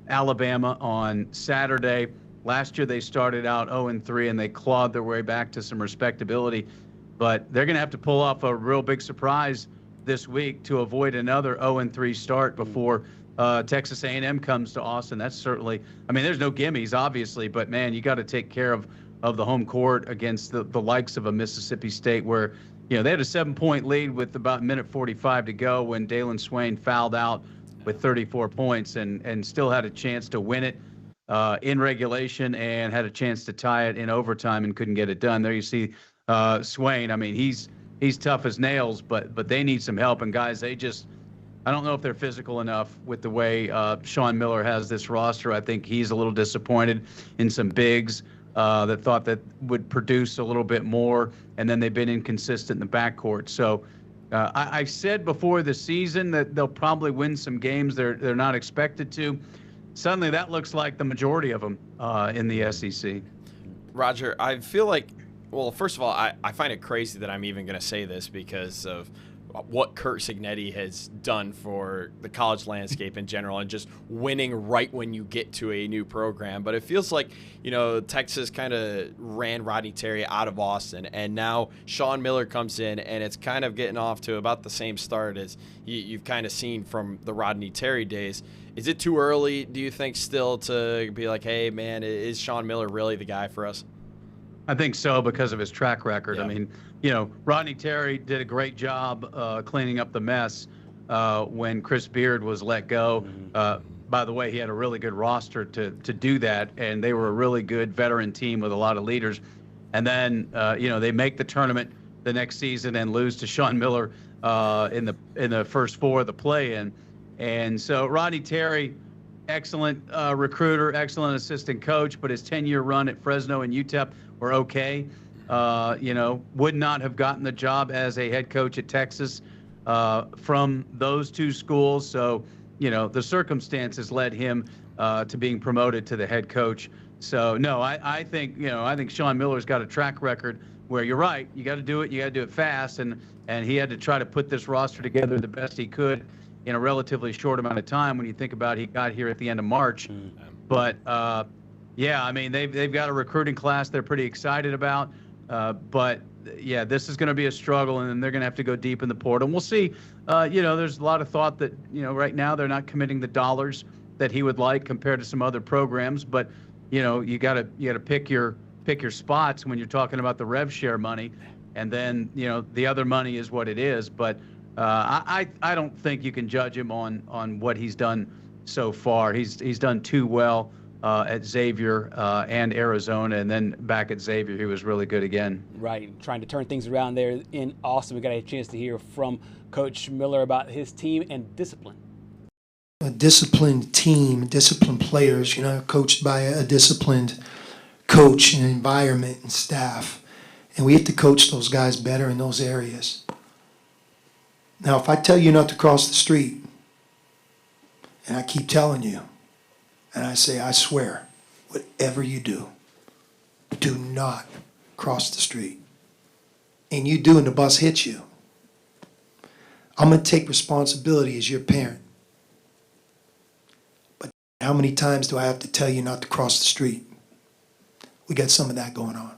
Alabama on Saturday. Last year they started out 0-3 and they clawed their way back to some respectability, but they're going to have to pull off a real big surprise this week to avoid another 0-3 start before Texas A&M comes to Austin. That's certainly, I mean, there's no gimmies, obviously, but man, you got to take care of the home court against the likes of a Mississippi State where, you know, they had a 7-point lead with about minute 45 to go when Dalen Swain fouled out with 34 points and still had a chance to win it in regulation and had a chance to tie it in overtime and couldn't get it done. There you see Swain. I mean, he's tough as nails, but they need some help. And guys, I don't know if they're physical enough with the way Sean Miller has this roster. I think he's a little disappointed in some bigs that thought that would produce a little bit more, and then they've been inconsistent in the backcourt. So I said before the season that they'll probably win some games they're not expected to. Suddenly that looks like the majority of them in the SEC. Roger, I feel like, well, first of all, I find it crazy that I'm even going to say this because of what Curt Cignetti has done for the college landscape in general and just winning right when you get to a new program. But it feels like, you know, Texas kind of ran Rodney Terry out of Austin, and now Sean Miller comes in, and it's kind of getting off to about the same start as you've kind of seen from the Rodney Terry days. Is it too early, do you think, still to be like, hey, man, is Sean Miller really the guy for us? I think so because of his track record. Yeah. I mean, you know, Rodney Terry did a great job cleaning up the mess when Chris Beard was let go. By the way, he had a really good roster to do that, and they were a really good veteran team with a lot of leaders. And then, you know, they make the tournament the next season and lose to Sean Miller in the first four of the play-in. And so Rodney Terry, excellent recruiter, excellent assistant coach, but his 10-year run at Fresno and UTEP were okay. You know, would not have gotten the job as a head coach at Texas from those two schools. So, you know, the circumstances led him to being promoted to the head coach. So, no, I think, you know, I think Sean Miller's got a track record where you're right. You got to do it. You got to do it fast. And he had to try to put this roster together the best he could in a relatively short amount of time when you think about he got here at the end of March. But, yeah, I mean, they've got a recruiting class they're pretty excited about. But, yeah, this is going to be a struggle, and they're going to have to go deep in the portal. And we'll see. You know, there's a lot of thought that, you know, right now they're not committing the dollars that he would like compared to some other programs. But, you know, you got to pick your spots when you're talking about the rev share money. And then, you know, the other money is what it is. But I don't think you can judge him on what he's done so far. He's done too well at Xavier and Arizona, and then back at Xavier, he was really good again. Right, trying to turn things around there in Austin. We got a chance to hear from Coach Miller about his team and discipline. A disciplined team, disciplined players, you know, coached by a disciplined coach and environment and staff. And we have to coach those guys better in those areas. Now, if I tell you not to cross the street, and I keep telling you, and I say, I swear, whatever you do not cross the street. And you do, and the bus hits you. I'm going to take responsibility as your parent. But how many times do I have to tell you not to cross the street? We got some of that going on.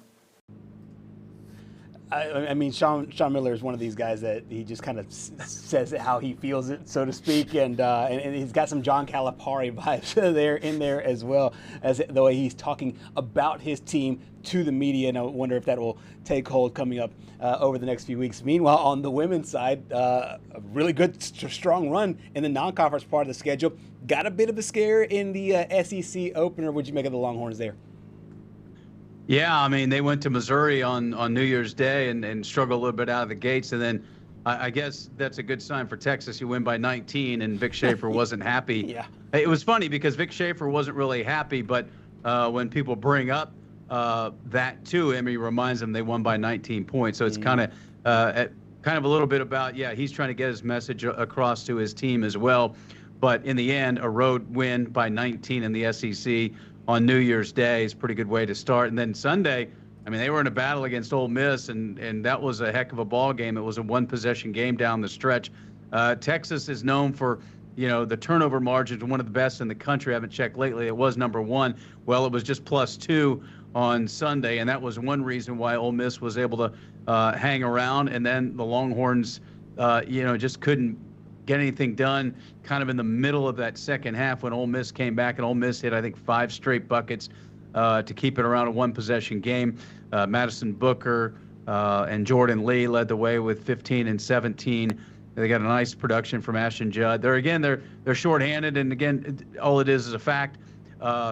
I mean, Sean Miller is one of these guys that he just kind of says it how he feels it, so to speak, and he's got some John Calipari vibes in there as well, as the way he's talking about his team to the media, and I wonder if that will take hold coming up over the next few weeks. Meanwhile, on the women's side, a really good, strong run in the non-conference part of the schedule. Got a bit of a scare in the SEC opener. What'd you make of the Longhorns there? Yeah, I mean, they went to Missouri on New Year's Day and struggled a little bit out of the gates. And then I guess that's a good sign for Texas. You win by 19, and Vic Schaefer wasn't happy. Yeah. It was funny because Vic Schaefer wasn't really happy, but when people bring up that to him, he reminds them they won by 19 points. So it's kind of a little bit about, yeah, he's trying to get his message across to his team as well. But in the end, a road win by 19 in the SEC on New Year's Day is a pretty good way to start. And then Sunday, I mean, they were in a battle against Ole Miss, and that was a heck of a ball game. It was a one-possession game down the stretch. Texas is known for, the turnover margins, one of the best in the country. I haven't checked lately. It was number 1. Well, it was just +2 on Sunday, and that was one reason why Ole Miss was able to hang around. And then the Longhorns, just couldn't get anything done kind of in the middle of that second half when Ole Miss came back, and Ole Miss hit, I think, 5 straight buckets to keep it around a one-possession game. Madison Booker and Jordan Lee led the way with 15 and 17. They got a nice production from Ashton Judd. They're shorthanded, and again, all it is a fact.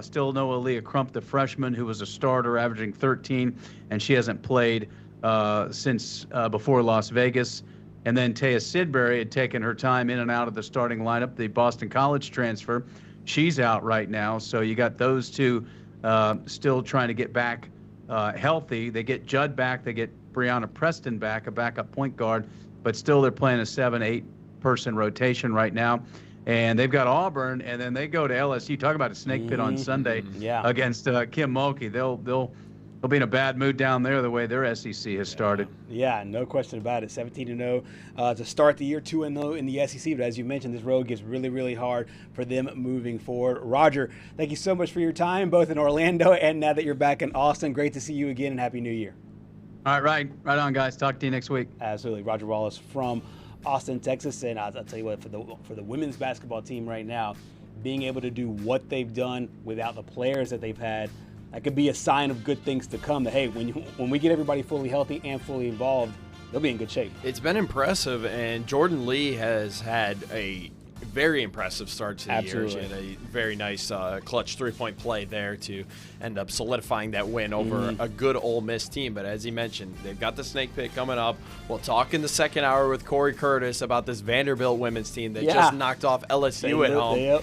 Still no Aaliyah Crump, the freshman, who was a starter, averaging 13, and she hasn't played since before Las Vegas. And then Taya Sidbury had taken her time in and out of the starting lineup, the Boston College transfer. She's out right now, so you got those two still trying to get back healthy. They get Judd back. They get Brianna Preston back, a backup point guard, but still they're playing a 7-8 person rotation right now. And they've got Auburn, and then they go to LSU. Talk about a snake pit on Sunday against Kim Mulkey. They'll be in a bad mood down there the way their SEC has started. Yeah, no question about it. 17-0 to start the year, 2-0 in the SEC. But as you mentioned, this road gets really, really hard for them moving forward. Roger, thank you so much for your time, both in Orlando and now that you're back in Austin. Great to see you again, and Happy New Year. All right on, guys. Talk to you next week. Absolutely. Roger Wallace from Austin, Texas. And I'll tell you what, for the women's basketball team right now, being able to do what they've done without the players that they've had, that could be a sign of good things to come. That, hey, when we get everybody fully healthy and fully involved, they'll be in good shape. It's been impressive, and Jordan Lee has had a very impressive start to the year. She had a very nice clutch three-point play there to end up solidifying that win over a good Ole Miss team. But as he mentioned, they've got the snake pit coming up. We'll talk in the second hour with Corey Curtis about this Vanderbilt women's team that just knocked off LSU at home.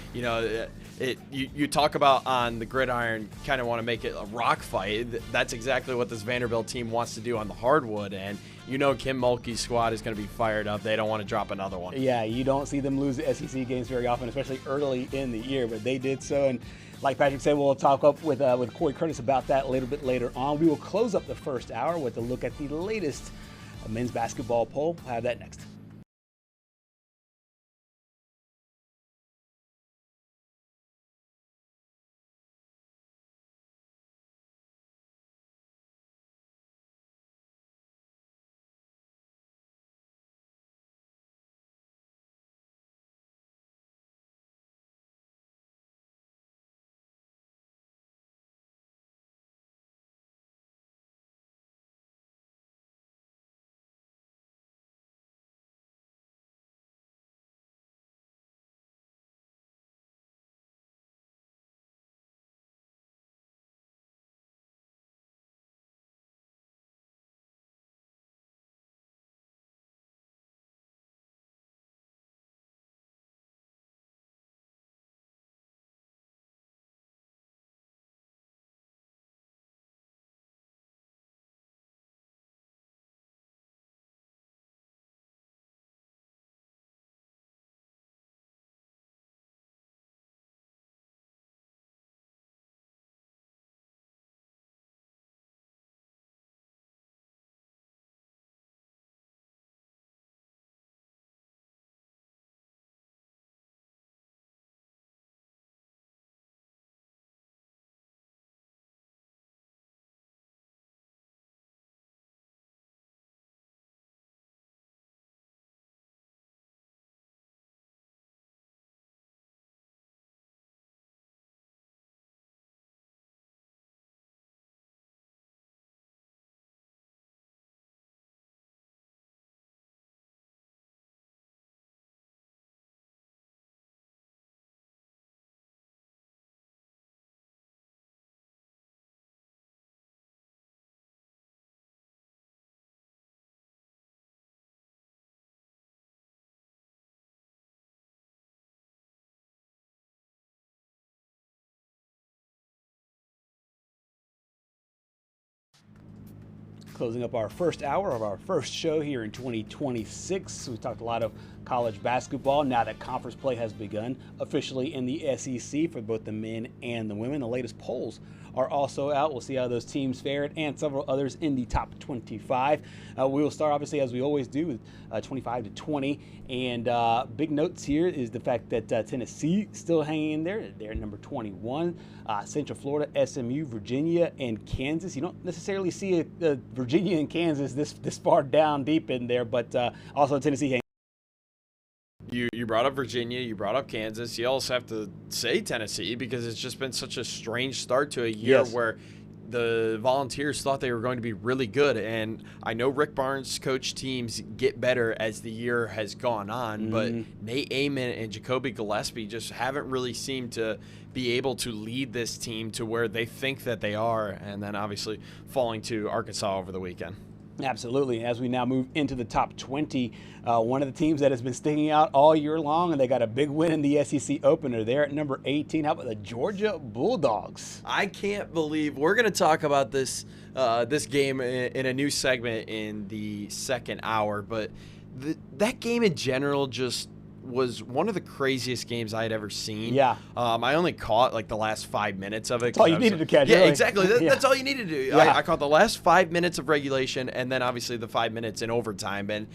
You talk about on the gridiron, kind of want to make it a rock fight. That's exactly what this Vanderbilt team wants to do on the hardwood. And Kim Mulkey's squad is going to be fired up. They don't want to drop another one. Yeah, you don't see them lose the SEC games very often, especially early in the year, but they did so. And like Patrick said, we'll talk up with Corey Curtis about that a little bit later on. We will close up the first hour with a look at the latest men's basketball poll. We'll have that next. closing up our first hour of our first show here in 2026. We talked a lot of college basketball now that conference play has begun officially in the SEC for both the men and the women. The latest polls are also out. We'll see how those teams fared and several others in the top 25. We will start, obviously, as we always do, with 25 to 20. And big notes here is the fact that Tennessee still hanging in there. They're number 21. Central Florida, SMU, Virginia, and Kansas. You don't necessarily see Virginia and Kansas this far down deep in there, but also Tennessee hanging. You brought up Virginia, you brought up Kansas. You also have to say Tennessee because it's just been such a strange start to a year where the Volunteers thought they were going to be really good. And I know Rick Barnes coached teams get better as the year has gone on, but Nate Amon and Jacoby Gillespie just haven't really seemed to be able to lead this team to where they think that they are, and then obviously falling to Arkansas over the weekend. Absolutely. As we now move into the top 20, one of the teams that has been sticking out all year long, and they got a big win in the SEC opener. They're at number 18. How about the Georgia Bulldogs? I can't believe we're going to talk about this game in a new segment in the second hour, but that game in general just was one of the craziest games I had ever seen. Yeah. I only caught like the last 5 minutes of it. That's all you needed to catch. Yeah, really. Exactly. That's all you needed to do. Yeah. I caught the last 5 minutes of regulation and then obviously the 5 minutes in overtime. And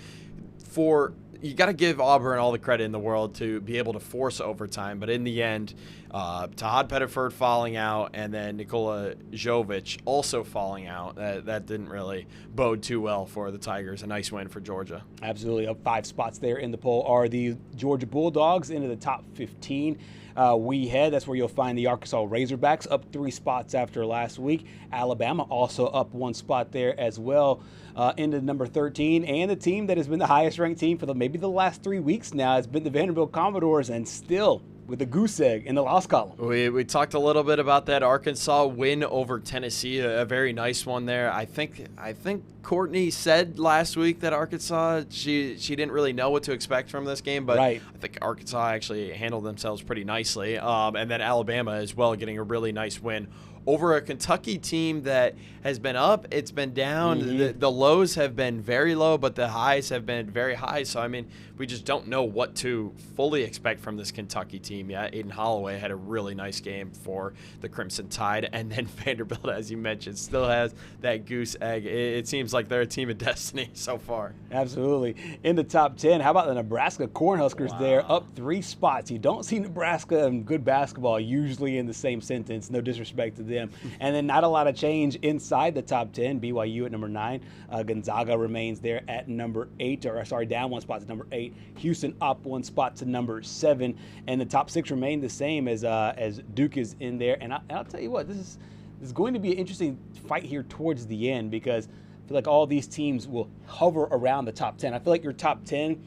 you got to give Auburn all the credit in the world to be able to force overtime. But in the end, Tahad Pettiford falling out and then Nikola Jovic also falling out. That didn't really bode too well for the Tigers. A nice win for Georgia. Absolutely. Up 5 spots there in the poll are the Georgia Bulldogs into the top 15. That's where you'll find the Arkansas Razorbacks up 3 spots after last week. Alabama also up 1 spot there as well into number 13. And the team that has been the highest ranked team for maybe the last 3 weeks now has been the Vanderbilt Commodores, and still with a goose egg in the loss column. We talked a little bit about that Arkansas win over Tennessee, a very nice one there. I think Courtney said last week that Arkansas, she didn't really know what to expect from this game, but I think Arkansas actually handled themselves pretty nicely. And then Alabama as well, getting a really nice win over a Kentucky team that has been up, it's been down. The lows have been very low, but the highs have been very high. So, I mean, we just don't know what to fully expect from this Kentucky team yet. Aiden Holloway had a really nice game for the Crimson Tide. And then Vanderbilt, as you mentioned, still has that goose egg. It seems like they're a team of destiny so far. Absolutely. In the top 10, how about the Nebraska Cornhuskers there, up 3 spots. You don't see Nebraska and good basketball usually in the same sentence. No disrespect to them. And then not a lot of change inside the top 10. BYU at number 9. Gonzaga remains there at number 8, down 1 spot to number 8. Houston up 1 spot to number 7. And the top 6 remain the same as Duke is in there. And I'll tell you what, this is going to be an interesting fight here towards the end, because I feel like all these teams will hover around the top 10. I feel like your top 10,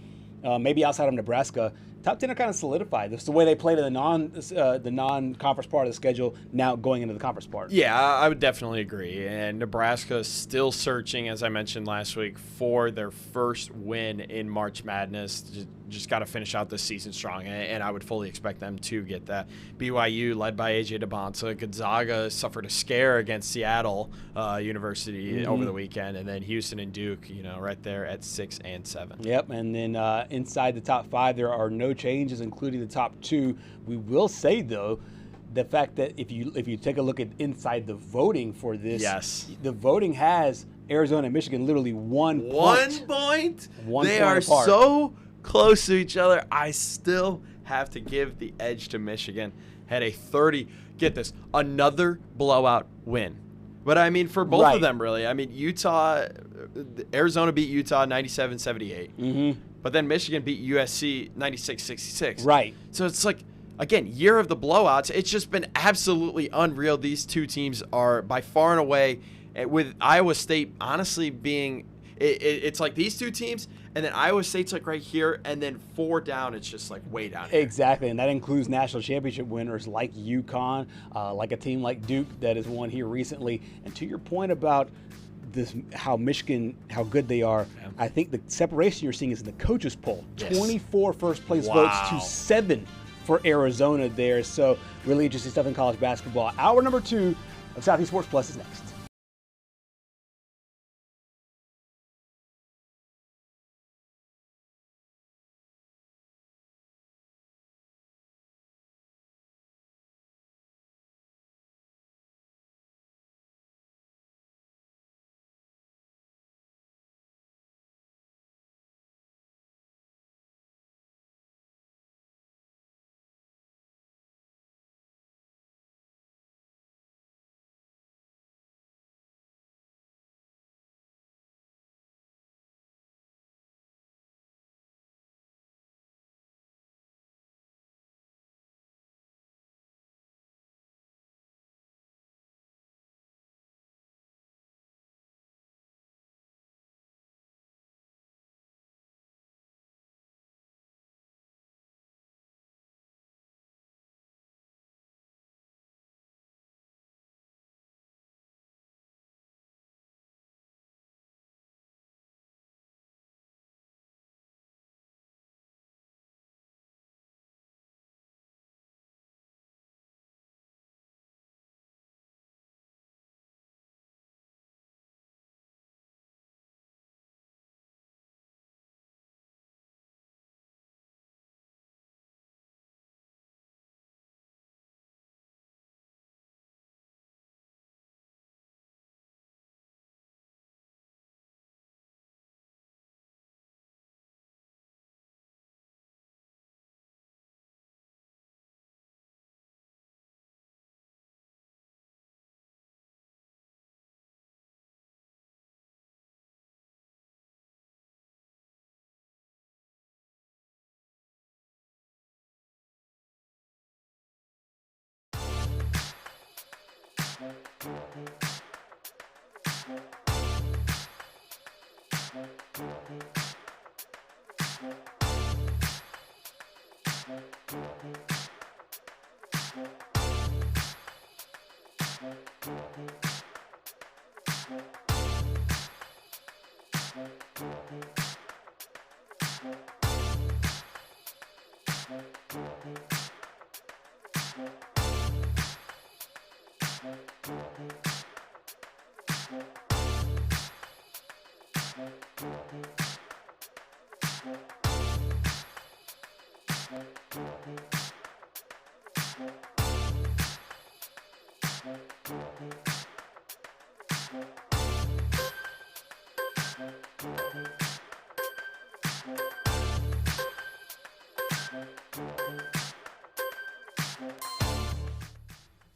maybe outside of Nebraska, top 10 are kind of solidified. That's the way they played in the non-conference part of the schedule, now going into the conference part. Yeah, I would definitely agree. And Nebraska is still searching, as I mentioned last week, for their first win in March Madness. Just got to finish out this season strong, and I would fully expect them to get that. BYU, led by A.J. DeBonta. Gonzaga suffered a scare against Seattle University over the weekend, and then Houston and Duke, right there at 6 and 7. Yep, and then inside the top 5, there are no changes, including the top 2. We will say, though, the fact that if you take a look at inside the voting for this, the voting has Arizona and Michigan literally 1 point. 1 point? They are apart. So close to each other. I still have to give the edge to Michigan. Had a 30, get this, another blowout win. But I mean, for both of them, really. I mean, Arizona beat Utah 97-78. But then Michigan beat USC 96-66. Right. So it's like, again, year of the blowouts. It's just been absolutely unreal. These two teams are by far and away, with Iowa State honestly being, it's like these two teams, and then Iowa State's like right here, and then 4 down, it's just like way down here. Exactly, and that includes national championship winners like UConn, like a team like Duke that has won here recently. And to your point about how Michigan, how good they are, I think the separation you're seeing is in the coaches poll. 24 first place votes to 7 for Arizona there. So really interesting stuff in college basketball. Hour number 2 of Southeast Sports Plus is next.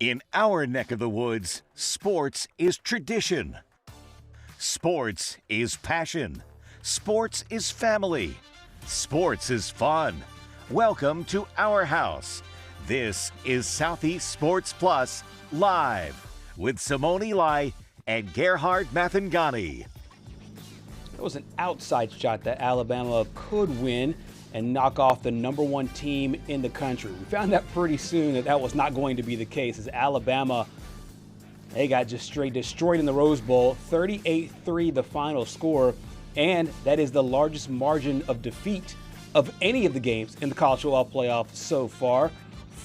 In our neck of the woods, sports is tradition. Sports is passion. Sports is family. Sports is fun. Welcome to our house. This is Southeast Sports Plus Live with Simone Eli and Gerhard Mathangani. It was an outside shot that Alabama could win and knock off the number one team in the country. We found out pretty soon that was not going to be the case, as Alabama, they got just straight destroyed in the Rose Bowl. 38-3 the final score, and that is the largest margin of defeat of any of the games in the college football playoff so far.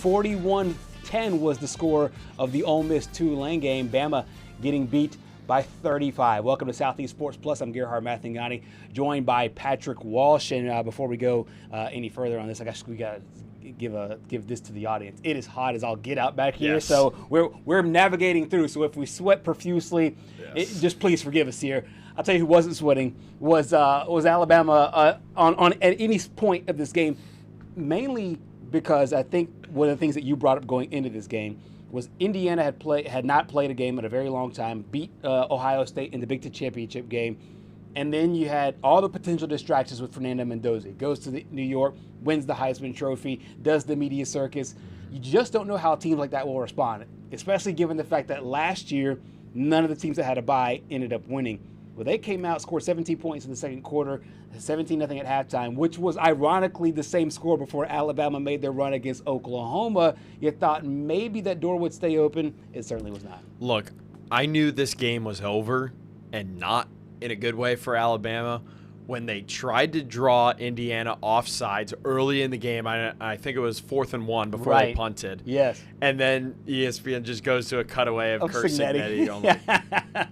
41-10 was the score of the Ole Miss Tulane game. Bama getting beat by 35. Welcome to Southeast Sports Plus. I'm Gerhard Mathangani, joined by Patrick Walsh. And before we go any further on this, I guess we got to give this to the audience. It is hot as I'll get out back here, yes. So we're navigating through. So if we sweat profusely, just please forgive us here. I'll tell you who wasn't sweating was Alabama at any point of this game, mainly because I think one of the things that you brought up going into this game was Indiana had not played a game in a very long time, beat Ohio State in the Big Ten championship game, and then you had all the potential distractions with Fernando Mendoza. He goes to New York, wins the Heisman Trophy, does the media circus. You just don't know how teams like that will respond, especially given the fact that last year none of the teams that had a bye ended up winning. Well, they came out, scored 17 points in the second quarter, 17-0 at halftime, which was ironically the same score before Alabama made their run against Oklahoma. You thought maybe that door would stay open. It certainly was not. Look, I knew this game was over, and not in a good way for Alabama, when they tried to draw Indiana offsides early in the game. I think it was 4th and 1 before they punted. Yes. And then ESPN just goes to a cutaway of Kurt Signetti.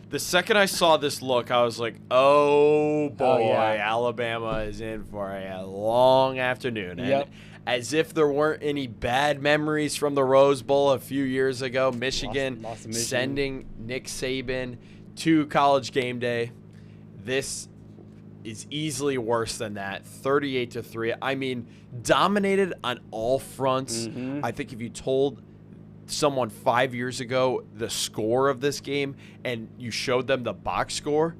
The second I saw this look, I was like, oh, boy, Alabama is in for a long afternoon. And as if there weren't any bad memories from the Rose Bowl a few years ago, Michigan sending Nick Saban to College Game Day. This is easily worse than that, 38-3. I mean, dominated on all fronts. Mm-hmm. I think if you told someone 5 years ago the score of this game and you showed them the box score,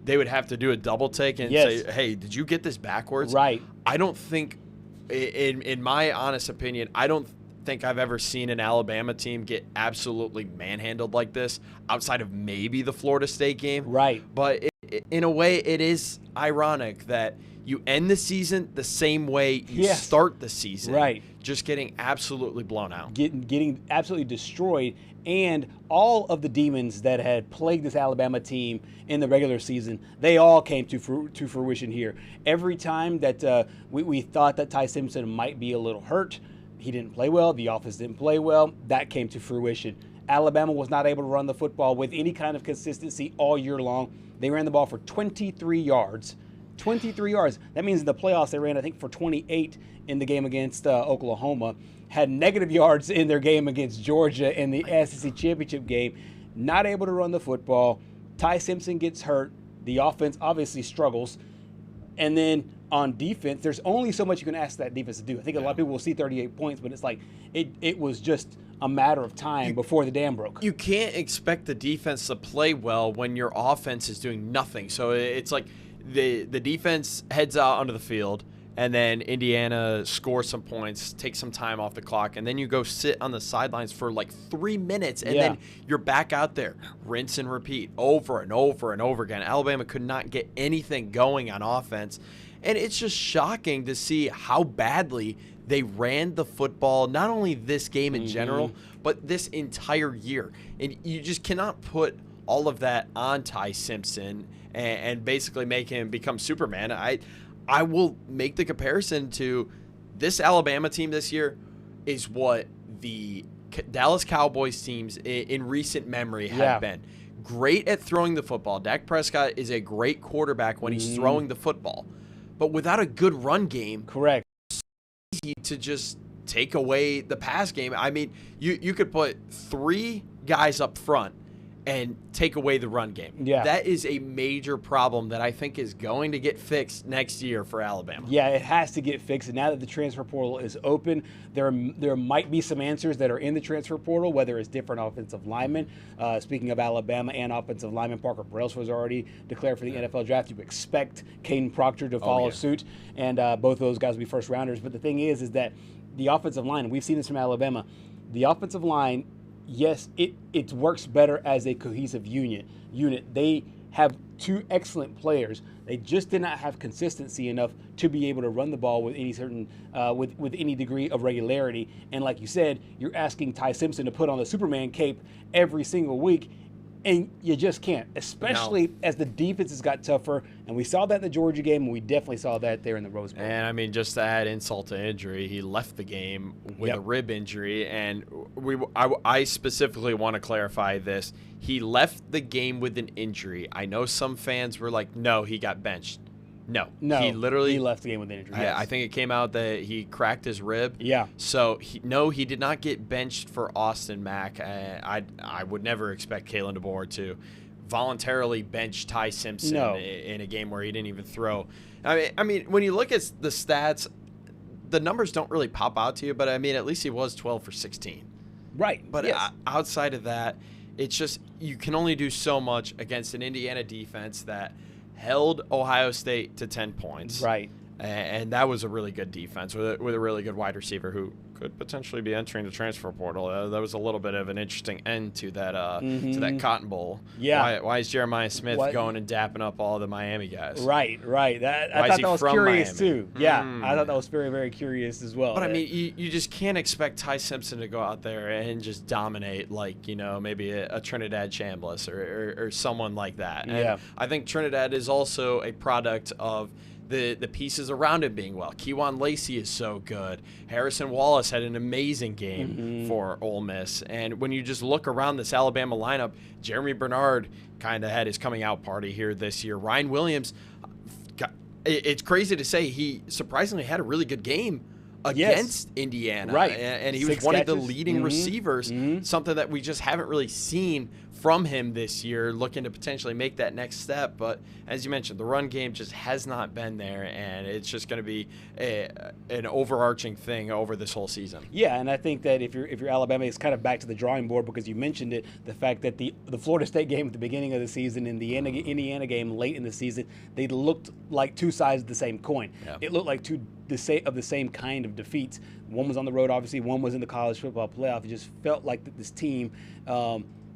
they would have to do a double take and say, hey, did you get this backwards? Right. I don't think, in my honest opinion, I don't think I've ever seen an Alabama team get absolutely manhandled like this outside of maybe the Florida State game. Right. But in a way, it is ironic that you end the season the same way you start the season. Right. Just getting absolutely blown out. Getting absolutely destroyed. And all of the demons that had plagued this Alabama team in the regular season, they all came to fruition here. Every time that we thought that Ty Simpson might be a little hurt, he didn't play well, the offense didn't play well, that came to fruition. Alabama was not able to run the football with any kind of consistency all year long. They ran the ball for 23 yards. 23 yards. That means in the playoffs they ran, I think, for 28 in the game against Oklahoma. Had negative yards in their game against Georgia in the SEC championship game. Not able to run the football. Ty Simpson gets hurt. The offense obviously struggles. And then on defense, there's only so much you can ask that defense to do. I think a lot of people will see 38 points, but it's like it was just a matter of time before the dam broke. You can't expect the defense to play well when your offense is doing nothing. So it's like the defense heads out onto the field, and then Indiana scores some points, takes some time off the clock, and then you go sit on the sidelines for like 3 minutes, and then you're back out there, rinse and repeat over and over and over again. Alabama could not get anything going on offense, and it's just shocking to see how badly they ran the football, not only this game in general, but this entire year. And you just cannot put all of that on Ty Simpson and basically make him become Superman. I will make the comparison to this Alabama team this year is what the Dallas Cowboys teams in recent memory have been. Great at throwing the football. Dak Prescott is a great quarterback when he's throwing the football. But without a good run game, correct, it's easy to just take away the pass game. I mean, you could put 3 guys up front and take away the run game. Yeah. That is a major problem that I think is going to get fixed next year for Alabama. Yeah, it has to get fixed. And now that the transfer portal is open, there might be some answers that are in the transfer portal, whether it's different offensive linemen. Speaking of Alabama and offensive lineman, Parker Brailsford was already declared for the NFL draft. You expect Caden Proctor to follow suit, and both of those guys will be first rounders. But the thing is that the offensive line, and we've seen this from Alabama, the offensive line, yes, it works better as a cohesive unit. They have 2 excellent players. They just did not have consistency enough to be able to run the ball with any certain with any degree of regularity. And like you said, you're asking Ty Simpson to put on the Superman cape every single week, and you just can't, especially as the defenses got tougher. And we saw that in the Georgia game, and we definitely saw that there in the Rose Bowl. And, I mean, just to add insult to injury, he left the game with a rib injury. And I specifically want to clarify this. He left the game with an injury. I know some fans were like, no, he got benched. No, he left the game with an injury. I think it came out that he cracked his rib. Yeah. So he did not get benched for Austin Mack. I would never expect Kalen DeBoer to voluntarily bench Ty Simpson in a game where he didn't even throw. I mean, when you look at the stats, the numbers don't really pop out to you. But I mean, at least he was 12 for 16. Right. But outside of that, it's just you can only do so much against an Indiana defense that held Ohio State to 10 points. Right. And that was a really good defense with a really good wide receiver who could potentially be entering the transfer portal. That was a little bit of an interesting end to that to that Cotton Bowl. Yeah. Why is Jeremiah Smith going and dapping up all the Miami guys? Right. I thought that was curious too. Yeah, I thought that was very, very curious as well. But I mean, you just can't expect Ty Simpson to go out there and just dominate like maybe a Trinidad Chambliss or someone like that. And I think Trinidad is also a product of the pieces around him being well. Kejuan Lacey is so good. Harrison Wallace had an amazing game for Ole Miss. And when you just look around this Alabama lineup, Jeremy Bernard kind of had his coming out party here this year. Ryan Williams, it's crazy to say he surprisingly had a really good game against Indiana. Right. And he was one of the leading receivers, something that we just haven't really seen from him this year, looking to potentially make that next step. But as you mentioned, the run game just has not been there, and it's just going to be an overarching thing over this whole season. Yeah, and I think that if you're Alabama, it's kind of back to the drawing board because you mentioned it, the fact that the Florida State game at the beginning of the season and the Indiana game late in the season, they looked like 2 sides of the same coin. Yeah. It looked like 2 of the same kind of defeats. One was on the road, obviously. One was in the college football playoff. It just felt like that this team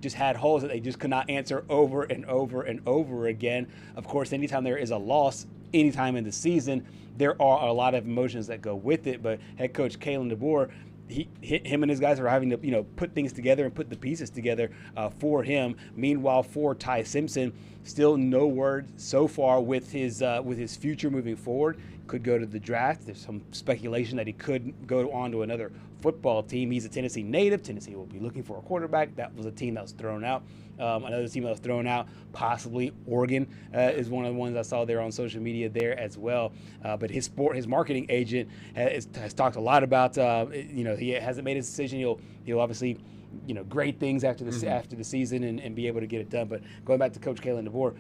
just had holes that they just could not answer over and over and over again. Of course, anytime there is a loss, anytime in the season, there are a lot of emotions that go with it. But head coach Kalen DeBoer, him and his guys are having to put things together and put the pieces together for him. Meanwhile, for Ty Simpson, still no word so far with his future moving forward. Could go to the draft. There's some speculation that he could go on to another football team. He's a Tennessee native. Tennessee will be looking for a quarterback. That was a team that was thrown out. Another team that was thrown out, possibly Oregon, is one of the ones I saw there on social media there as well. But his marketing agent has talked a lot about. He hasn't made his decision. He'll obviously great things after the season and be able to get it done. But going back to Coach Kalen DeBoer,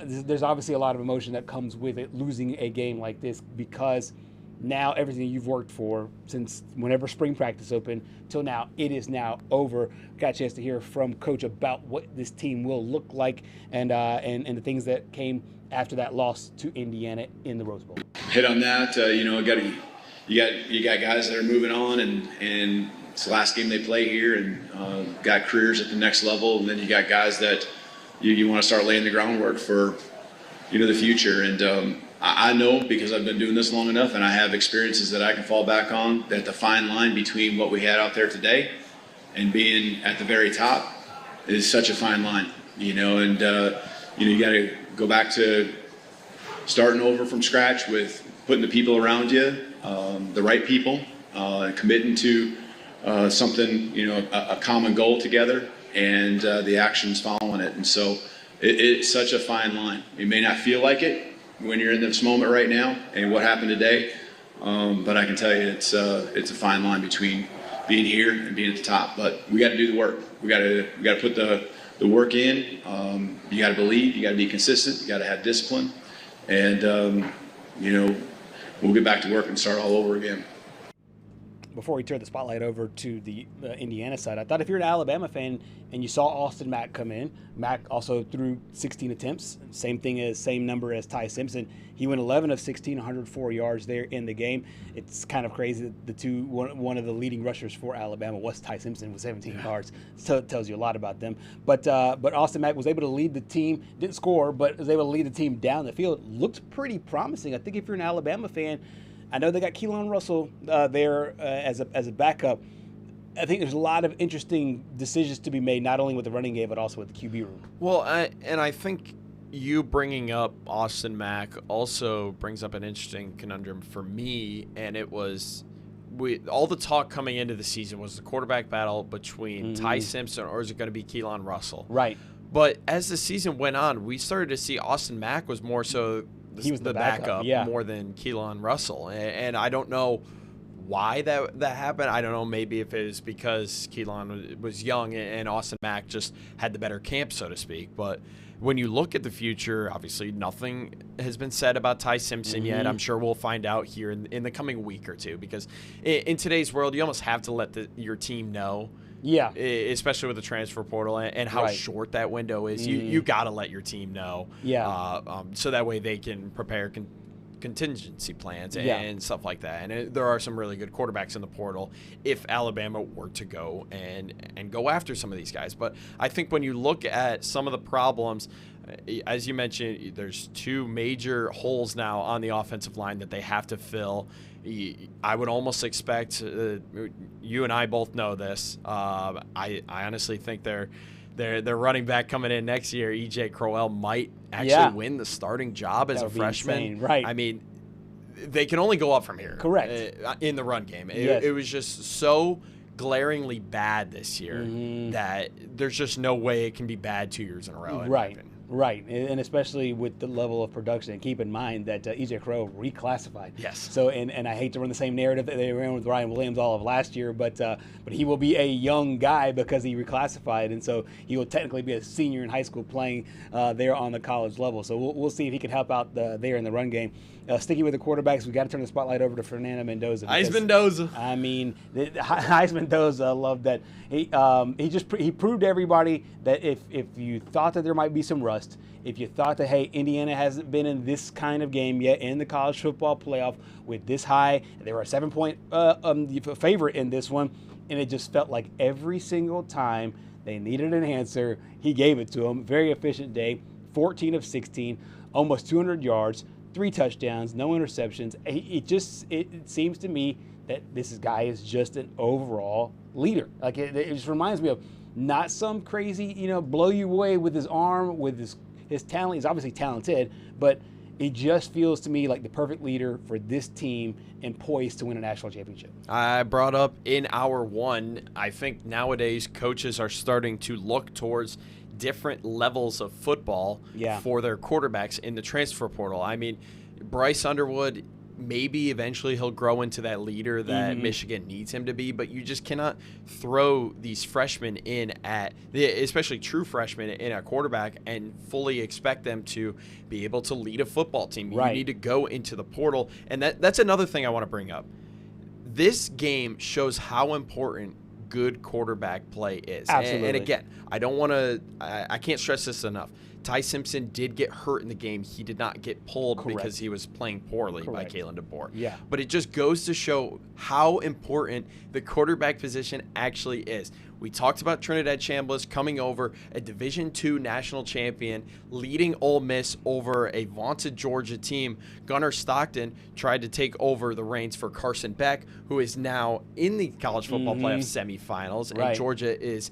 there's obviously a lot of emotion that comes with it, losing a game like this, because now everything you've worked for since whenever spring practice opened till now, it is now over. Got a chance to hear from Coach about what this team will look like and the things that came after that loss to Indiana in the Rose Bowl. hit on that. You got guys that are moving on, and it's the last game they play here, and got careers at the next level. And then you got guys that you want to start laying the groundwork for, the future. And I know, because I've been doing this long enough, and I have experiences that I can fall back on, that the fine line between what we had out there today and being at the very top is such a fine line. And you got to go back to starting over from scratch with putting the people around you, the right people, committing to something, a common goal together, and the actions following it. And so it's such a fine line. You may not feel like it when you're in this moment right now and what happened today, but I can tell you it's a fine line between being here and being at the top. But we got to do the work. We got to put the work in. You got to believe. You got to be consistent. You got to have discipline, and we'll get back to work and start all over again. Before we turn the spotlight over to the Indiana side, I thought if you're an Alabama fan and you saw Austin Mack come in, Mack also threw 16 attempts, same number as Ty Simpson. He went 11 of 16, 104 yards there in the game. It's kind of crazy that one of the leading rushers for Alabama was Ty Simpson with 17 yards. So it tells you a lot about them. But Austin Mack was able to lead the team, didn't score, but was able to lead the team down the field. Looked pretty promising. I think if you're an Alabama fan, I know they got Keelan Russell there as a backup. I think there's a lot of interesting decisions to be made, not only with the running game, but also with the QB room. Well, I think you bringing up Austin Mack also brings up an interesting conundrum for me, and it was all the talk coming into the season was the quarterback battle between Ty Simpson, or is it going to be Keelan Russell? Right. But as the season went on, we started to see Austin Mack was more so he was the backup yeah. more than Keelan Russell. And I don't know why that happened. I don't know, maybe if it was because Keelan was young and Austin Mack just had the better camp, so to speak. But when you look at the future, obviously nothing has been said about Ty Simpson yet. I'm sure we'll find out here in the coming week or two, because in today's world, you almost have to let your team know. Yeah. Especially with the transfer portal and how short that window is. You got to let your team know. Yeah. So that way they can prepare contingency plans and stuff like that. And there are some really good quarterbacks in the portal if Alabama were to go and go after some of these guys. But I think when you look at some of the problems, as you mentioned, there's two major holes now on the offensive line that they have to fill. I would almost expect, you and I both know this, I honestly think their running back coming in next year, E.J. Crowell, might actually win the starting job as a freshman. Insane. Right. I mean, they can only go up from here. Correct. In the run game. Yes. It was just so glaringly bad this year that there's just no way it can be bad 2 years in a row. Right, and especially with the level of production. And keep in mind that E.J. Crow reclassified. Yes. So, and I hate to run the same narrative that they ran with Ryan Williams all of last year, but he will be a young guy because he reclassified, and so he will technically be a senior in high school playing there on the college level. So we'll see if he can help out there in the run game. Sticking with the quarterbacks, we got to turn the spotlight over to Fernando Mendoza. Heisman Mendoza. I mean, Heisman Mendoza, I love that. He proved to everybody that if you thought that there might be some rust, if you thought that, hey, Indiana hasn't been in this kind of game yet in the college football playoff with this high, they were a 7-point favorite in this one, and it just felt like every single time they needed an answer, he gave it to them. Very efficient day, 14 of 16, almost 200 yards, 3 touchdowns, no interceptions. It seems to me that this guy is just an overall leader. Like it just reminds me of not some crazy, blow you away with his arm, with his talent. He's obviously talented, but it just feels to me like the perfect leader for this team and poised to win a national championship. I brought up in hour one, I think nowadays coaches are starting to look towards different levels of football for their quarterbacks in the transfer portal. I mean, Bryce Underwood, maybe eventually he'll grow into that leader that Michigan needs him to be, but you just cannot throw these freshmen in especially true freshmen in a quarterback and fully expect them to be able to lead a football team. You need to go into the portal, and that's another thing I want to bring up. This game shows how important good quarterback play is. Absolutely. And again, I can't stress this enough. Ty Simpson did get hurt in the game. He did not get pulled because he was playing poorly by Kalen DeBoer. Yeah. But it just goes to show how important the quarterback position actually is. We talked about Trinidad Chambliss coming over, a Division II national champion, leading Ole Miss over a vaunted Georgia team. Gunnar Stockton tried to take over the reins for Carson Beck, who is now in the college football playoff semifinals, and Georgia is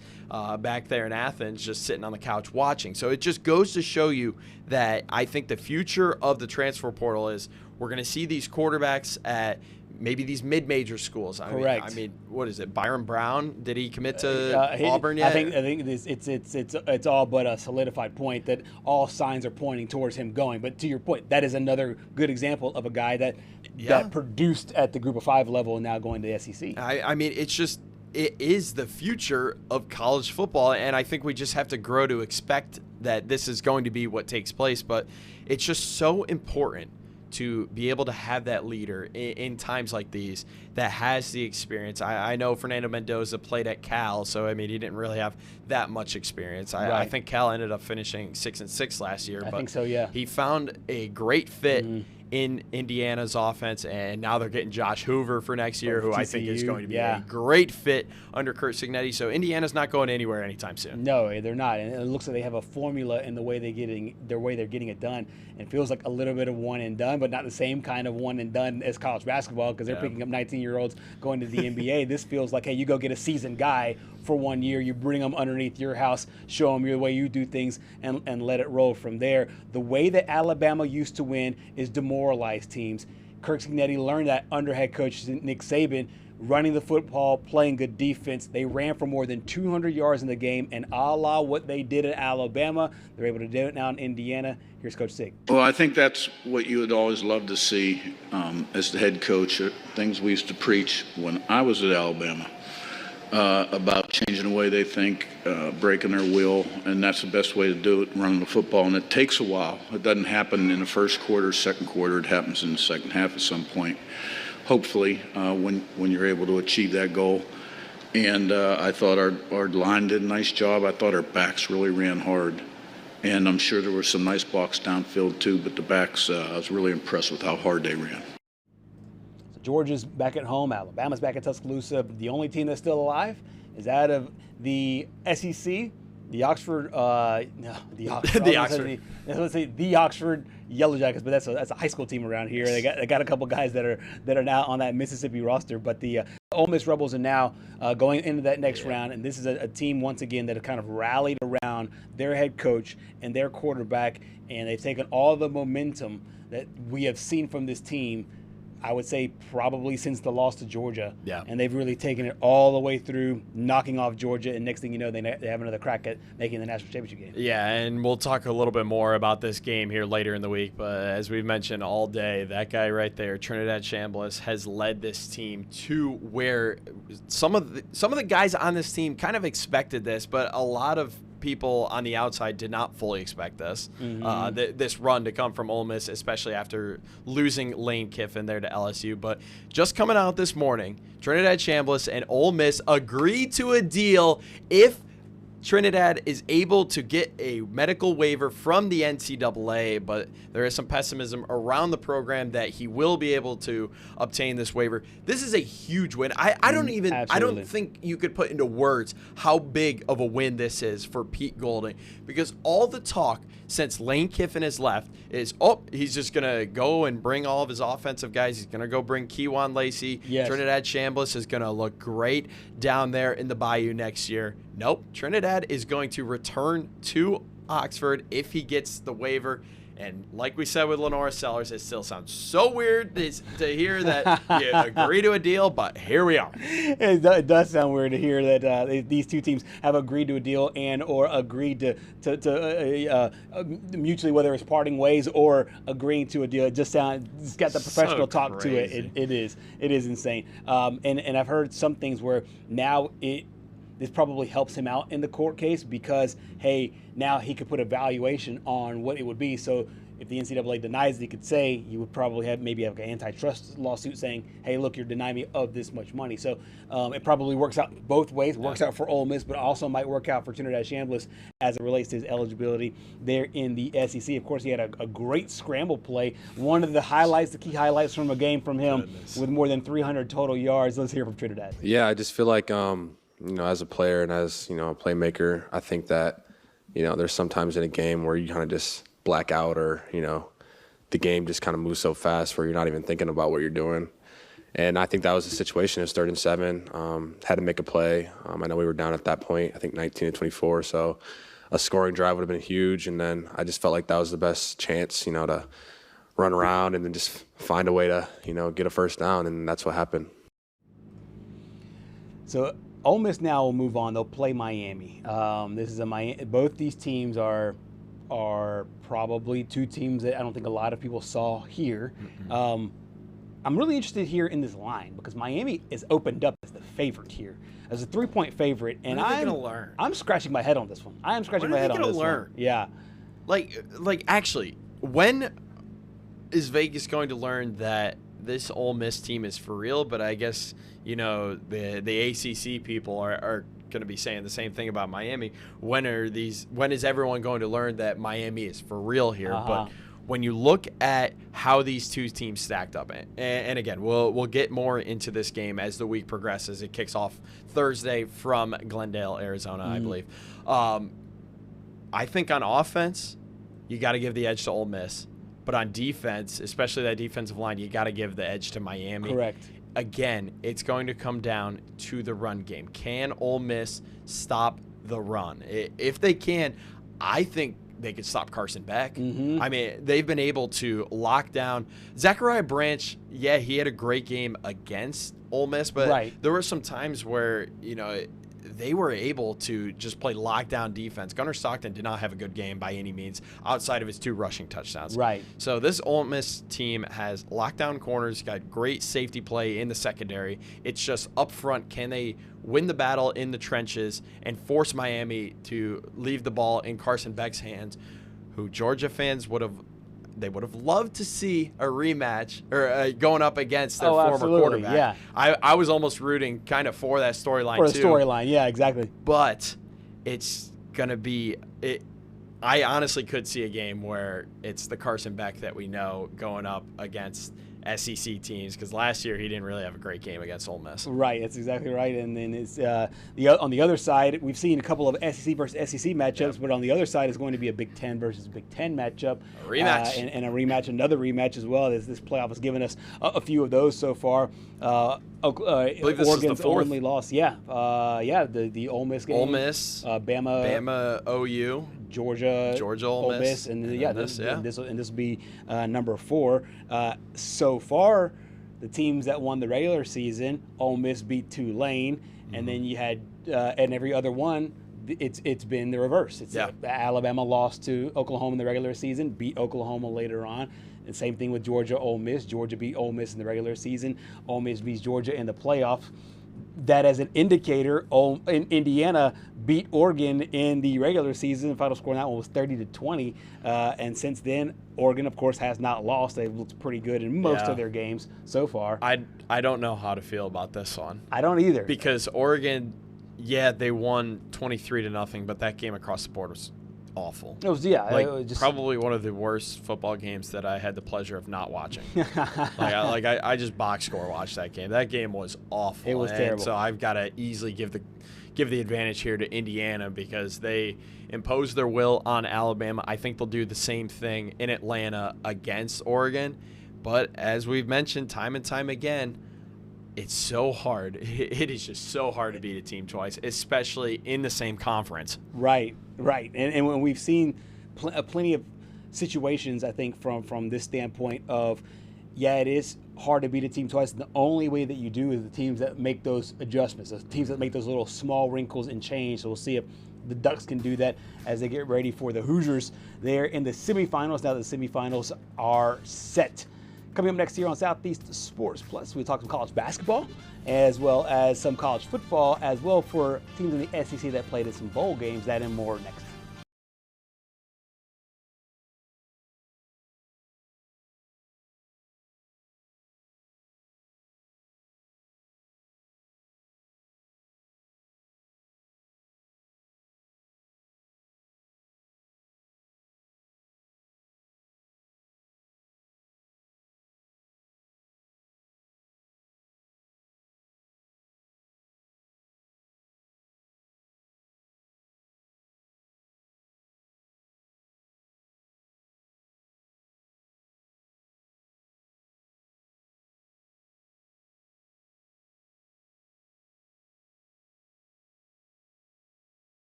back there in Athens just sitting on the couch watching. So it just goes to show you that I think the future of the transfer portal is we're going to see these quarterbacks at maybe these mid-major schools. I mean, what is it? Byron Brown? Did he commit to Auburn yet? I think it's all but a solidified point that all signs are pointing towards him going. But to your point, that is another good example of a guy that produced at the Group of 5 level and now going to the SEC. I mean, it is the future of college football, and I think we just have to grow to expect that this is going to be what takes place. But it's just so important to be able to have that leader in times like these that has the experience. I know Fernando Mendoza played at Cal, so I mean he didn't really have that much experience. I think Cal ended up finishing 6-6 last year. I think so, yeah. He found a great fit in Indiana's offense, and now they're getting Josh Hoover for next year, who I think is going to be a great fit under Curt Cignetti. So Indiana's not going anywhere anytime soon. No, they're not, and it looks like they have a formula in the way they're getting it done. It feels like a little bit of one and done, but not the same kind of one and done as college basketball, because they're picking up 19-year-olds going to the NBA. This feels like, hey, you go get a seasoned guy for 1 year, you bring them underneath your house, show them your way you do things, and let it roll from there. The way that Alabama used to win is demoralize teams. Curt Cignetti learned that under head coach Nick Saban, running the football, playing good defense. They ran for more than 200 yards in the game, and a la what they did at Alabama, they're able to do it now in Indiana. Here's Coach Sig. Well, I think that's what you would always love to see as the head coach, things we used to preach when I was at Alabama. About changing the way they think, breaking their will, and that's the best way to do it, running the football. And it takes a while. It doesn't happen in the first quarter, second quarter. It happens in the second half at some point, hopefully, when you're able to achieve that goal. And I thought our line did a nice job. I thought our backs really ran hard. And I'm sure there were some nice blocks downfield too, but the backs, I was really impressed with how hard they ran. Georgia's back at home. Alabama's back at Tuscaloosa. The only team that's still alive is out of the SEC, the Oxford. The Oxford Yellow Jackets, but that's a high school team around here. They got a couple guys that are now on that Mississippi roster. But the Ole Miss Rebels are now going into that next round, and this is a team once again that have kind of rallied around their head coach and their quarterback, and they've taken all the momentum that we have seen from this team, I would say probably since the loss to Georgia. Yeah. And they've really taken it all the way through, knocking off Georgia, and next thing you know, they have another crack at making the national championship game. Yeah, and we'll talk a little bit more about this game here later in the week, but as we've mentioned all day, that guy right there, Trinidad Chambliss, has led this team to where some of the guys on this team kind of expected this, but a lot of people on the outside did not fully expect this this run to come from Ole Miss, especially after losing Lane Kiffin there to LSU. But just coming out this morning, Trinidad Chambliss and Ole Miss agreed to a deal if Trinidad is able to get a medical waiver from the NCAA, but there is some pessimism around the program that he will be able to obtain this waiver. This is a huge win. I don't think you could put into words how big of a win this is for Pete Golding, because all the talk since Lane Kiffin has left is, he's just going to go and bring all of his offensive guys. He's going to go bring Kejuan Lacey. Yes. Trinidad Chambliss is going to look great down there in the Bayou next year. Nope. Trinidad is going to return to Oxford if he gets the waiver. And like we said with Lenora Sellers, it still sounds so weird to hear that you agree to a deal, but here we are. It does sound weird to hear that these two teams have agreed to a deal and or agreed to mutually, whether it's parting ways or agreeing to a deal. It's got the professional talk to it. It is insane. And I've heard some things where now this probably helps him out in the court case because, hey, now he could put a valuation on what it would be. So if the NCAA denies it, you could say you would probably have maybe have an antitrust lawsuit saying, hey, look, you're denying me of this much money. So it probably works out both ways. Works out for Ole Miss, but also might work out for Trinidad Chambliss as it relates to his eligibility there in the SEC. Of course, he had a great scramble play. One of the highlights, the key highlights from a game from him with more than 300 total yards. Let's hear from Trinidad. Yeah, I just feel like, as a player and as, a playmaker, I think that, there's sometimes in a game where you kind of just black out or, the game just kind of moves so fast where you're not even thinking about what you're doing. And I think that was the situation. It was 3rd and 7, had to make a play. I know we were down at that point, I think 19-24, so a scoring drive would have been huge. And then I just felt like that was the best chance, to run around and then just find a way to, get a first down, and that's what happened. So Ole Miss now will move on. They'll play Miami. This is both these teams are probably two teams that I don't think a lot of people saw here. I'm really interested here in this line because Miami is opened up as the favorite here, as a 3-point favorite, and I'm scratching my head on this one. I am scratching my head on this one. Yeah, like actually, when is Vegas going to learn that this Ole Miss team is for real? But I guess the ACC people are going to be saying the same thing about Miami. When is everyone going to learn that Miami is for real here? But when you look at how these two teams stacked up, and again, we'll get more into this game as the week progresses. It kicks off Thursday from Glendale, Arizona, I believe. I think on offense, you got to give the edge to Ole Miss. But on defense, especially that defensive line, you got to give the edge to Miami. Correct. Again, it's going to come down to the run game. Can Ole Miss stop the run? If they can, I think they could stop Carson Beck. I mean, they've been able to lock down Zachariah Branch. Yeah, he had a great game against Ole Miss, but there were some times where, they were able to just play lockdown defense. Gunnar Stockton did not have a good game by any means outside of his 2 rushing touchdowns. So this Ole Miss team has lockdown corners, got great safety play in the secondary. It's just up front, can they win the battle in the trenches and force Miami to leave the ball in Carson Beck's hands, who Georgia fans would have loved to see a rematch or going up against their former quarterback. Yeah. I was almost rooting kind of for that storyline too. For the storyline, yeah, exactly. But it's going to be I honestly could see a game where it's the Carson Beck that we know going up against SEC teams, because last year he didn't really have a great game against Ole Miss. Right, that's exactly right. And then it's on the other side, we've seen a couple of SEC versus SEC matchups, but on the other side is going to be a Big Ten versus Big Ten matchup, a rematch, and a rematch, another rematch as well. This playoff has given us a few of those so far. I believe this Oregon's is the 4th. Only loss, the Ole Miss game, Ole Miss, Bama, OU. Georgia, Ole Miss, and this will be number 4. So far, the teams that won the regular season, Ole Miss beat Tulane, and then you had and every other one, it's been the reverse. Alabama lost to Oklahoma in the regular season, beat Oklahoma later on. And same thing with Georgia, Ole Miss. Georgia beat Ole Miss in the regular season. Ole Miss beats Georgia in the playoffs. That as an indicator, Indiana beat Oregon in the regular season. The final score on that one was 30-20. And since then, Oregon, of course, has not lost. They've looked pretty good in most of their games so far. I don't know how to feel about this one. I don't either. Because Oregon, they won 23-0, but that game across the board was awful. It was, probably one of the worst football games that I had the pleasure of not watching. I just box score watched that game. That game was awful. It was terrible. So I've got to easily give the advantage here to Indiana because they imposed their will on Alabama. I think they'll do the same thing in Atlanta against Oregon. But as we've mentioned time and time again, it's so hard. It is just so hard to beat a team twice, especially in the same conference. Right. And when we've seen plenty of situations, I think, from this standpoint of, it is hard to beat a team twice. And the only way that you do is the teams that make those adjustments, the teams that make those little small wrinkles and change. So we'll see if the Ducks can do that as they get ready for the Hoosiers there in the semifinals. Now the semifinals are set. Coming up next year on Southeast Sports Plus, we talk some college basketball as well as some college football as well for teams in the SEC that played in some bowl games. That and more next.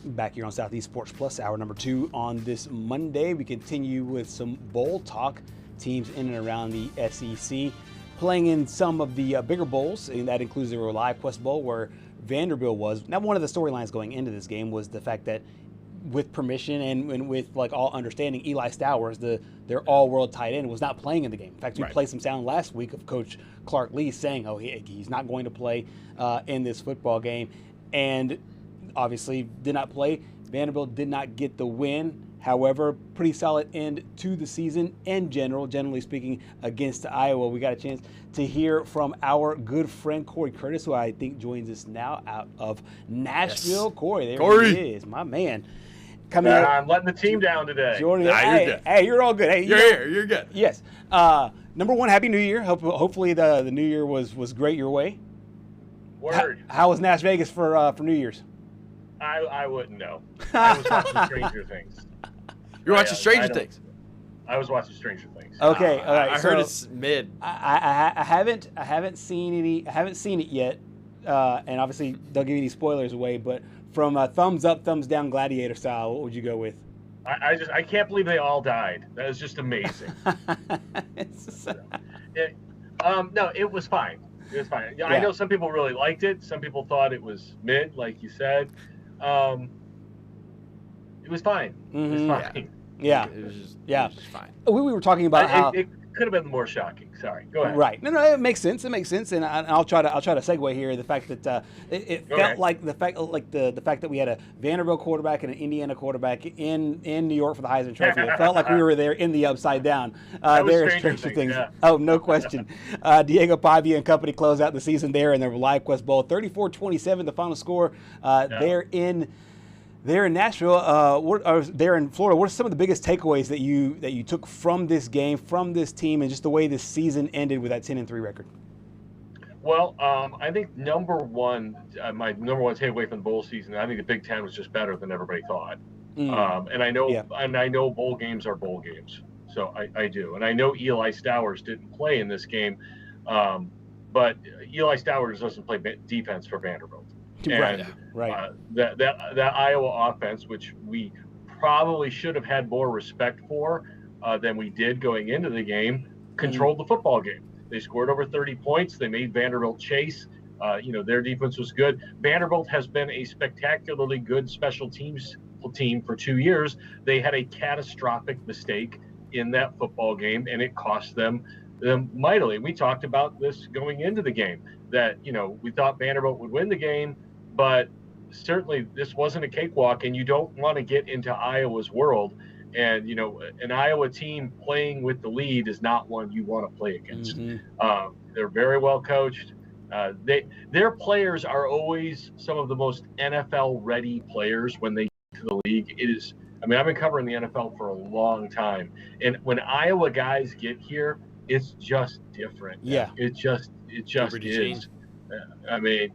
Back here on Southeast Sports Plus, hour number 2 on this Monday. We continue with some bowl talk. Teams in and around the SEC playing in some of the bigger bowls, and that includes the ReliaQuest Bowl, where Vanderbilt was. Now, one of the storylines going into this game was the fact that, with permission and with like all understanding, Eli Stowers, their all-world tight end, was not playing in the game. In fact, we played some sound last week of Coach Clark Lee saying, he's not going to play in this football game, and obviously did not play. Vanderbilt did not get the win. However, pretty solid end to the season in general, generally speaking, against Iowa. We got a chance to hear from our good friend Corey Curtis, who I think joins us now out of Nashville. Yes. Corey, there he is, my man. Coming out. I'm letting the team down today. You're good. Hey, you're all good. Hey, you're here. You're good. Yes. Number one, Happy New Year. Hopefully the New Year was great your way. Word. How was Nash Vegas for New Year's? I wouldn't know. I was watching Stranger Things. You're watching Stranger Things? I was watching Stranger Things. Okay, all right. I heard it's mid. I haven't seen it yet, and obviously don't give any spoilers away. But from a thumbs up, thumbs down, Gladiator style, what would you go with? I can't believe they all died. That was just amazing. No, it was fine. It was fine. Yeah. I know some people really liked it. Some people thought it was mid, like you said. It was fine. It was fine. Yeah. It was just fine. We were talking about how it could have been more shocking. Sorry. Go ahead. Right. No, it makes sense. It makes sense, and I'll try to segue here. The fact that it felt like the fact that we had a Vanderbilt quarterback and an Indiana quarterback in New York for the Heisman Trophy. It felt like we were there in the Upside Down. There is Stranger Things. Yeah. Oh, no question. Diego Pavia and company close out the season there in the ReliaQuest Bowl, 34-27, the final score. There in Nashville, there in Florida, what are some of the biggest takeaways that you took from this game, from this team, and just the way this season ended with that 10-3 record? Well, I think my number one takeaway from the bowl season, I think the Big Ten was just better than everybody thought. And I know bowl games are bowl games, so I do, and I know Eli Stowers didn't play in this game, but Eli Stowers doesn't play defense for Vanderbilt. And that Iowa offense, which we probably should have had more respect for than we did going into the game, controlled the football game. They scored over 30 points. They made Vanderbilt chase. Their defense was good. Vanderbilt has been a spectacularly good special teams team for 2 years. They had a catastrophic mistake in that football game, and it cost them mightily. We talked about this going into the game, that we thought Vanderbilt would win the game, but certainly this wasn't a cakewalk, and you don't want to get into Iowa's world. And, an Iowa team playing with the lead is not one you want to play against. They're very well coached. Their players are always some of the most NFL-ready players when they get to the league. I've been covering the NFL for a long time, and when Iowa guys get here, it's just different. Yeah. It just is.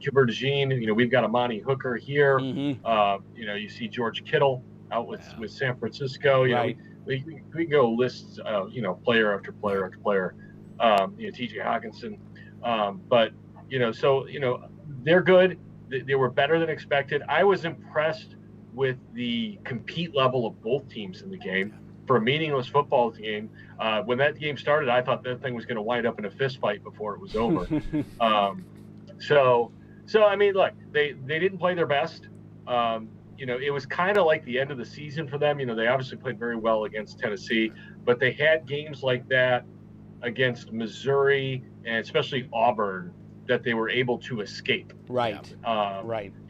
Cooper DeJean, we've got Amani Hooker here. You see George Kittle out with San Francisco. We can go list, player after player after player. TJ Hawkinson. They're good. They were better than expected. I was impressed with the compete level of both teams in the game. For a meaningless football game, when that game started, I thought that thing was going to wind up in a fist fight before it was over. Look, they didn't play their best. It was kind of like the end of the season for them. They obviously played very well against Tennessee, but they had games like that against Missouri and especially Auburn that they were able to escape. Right.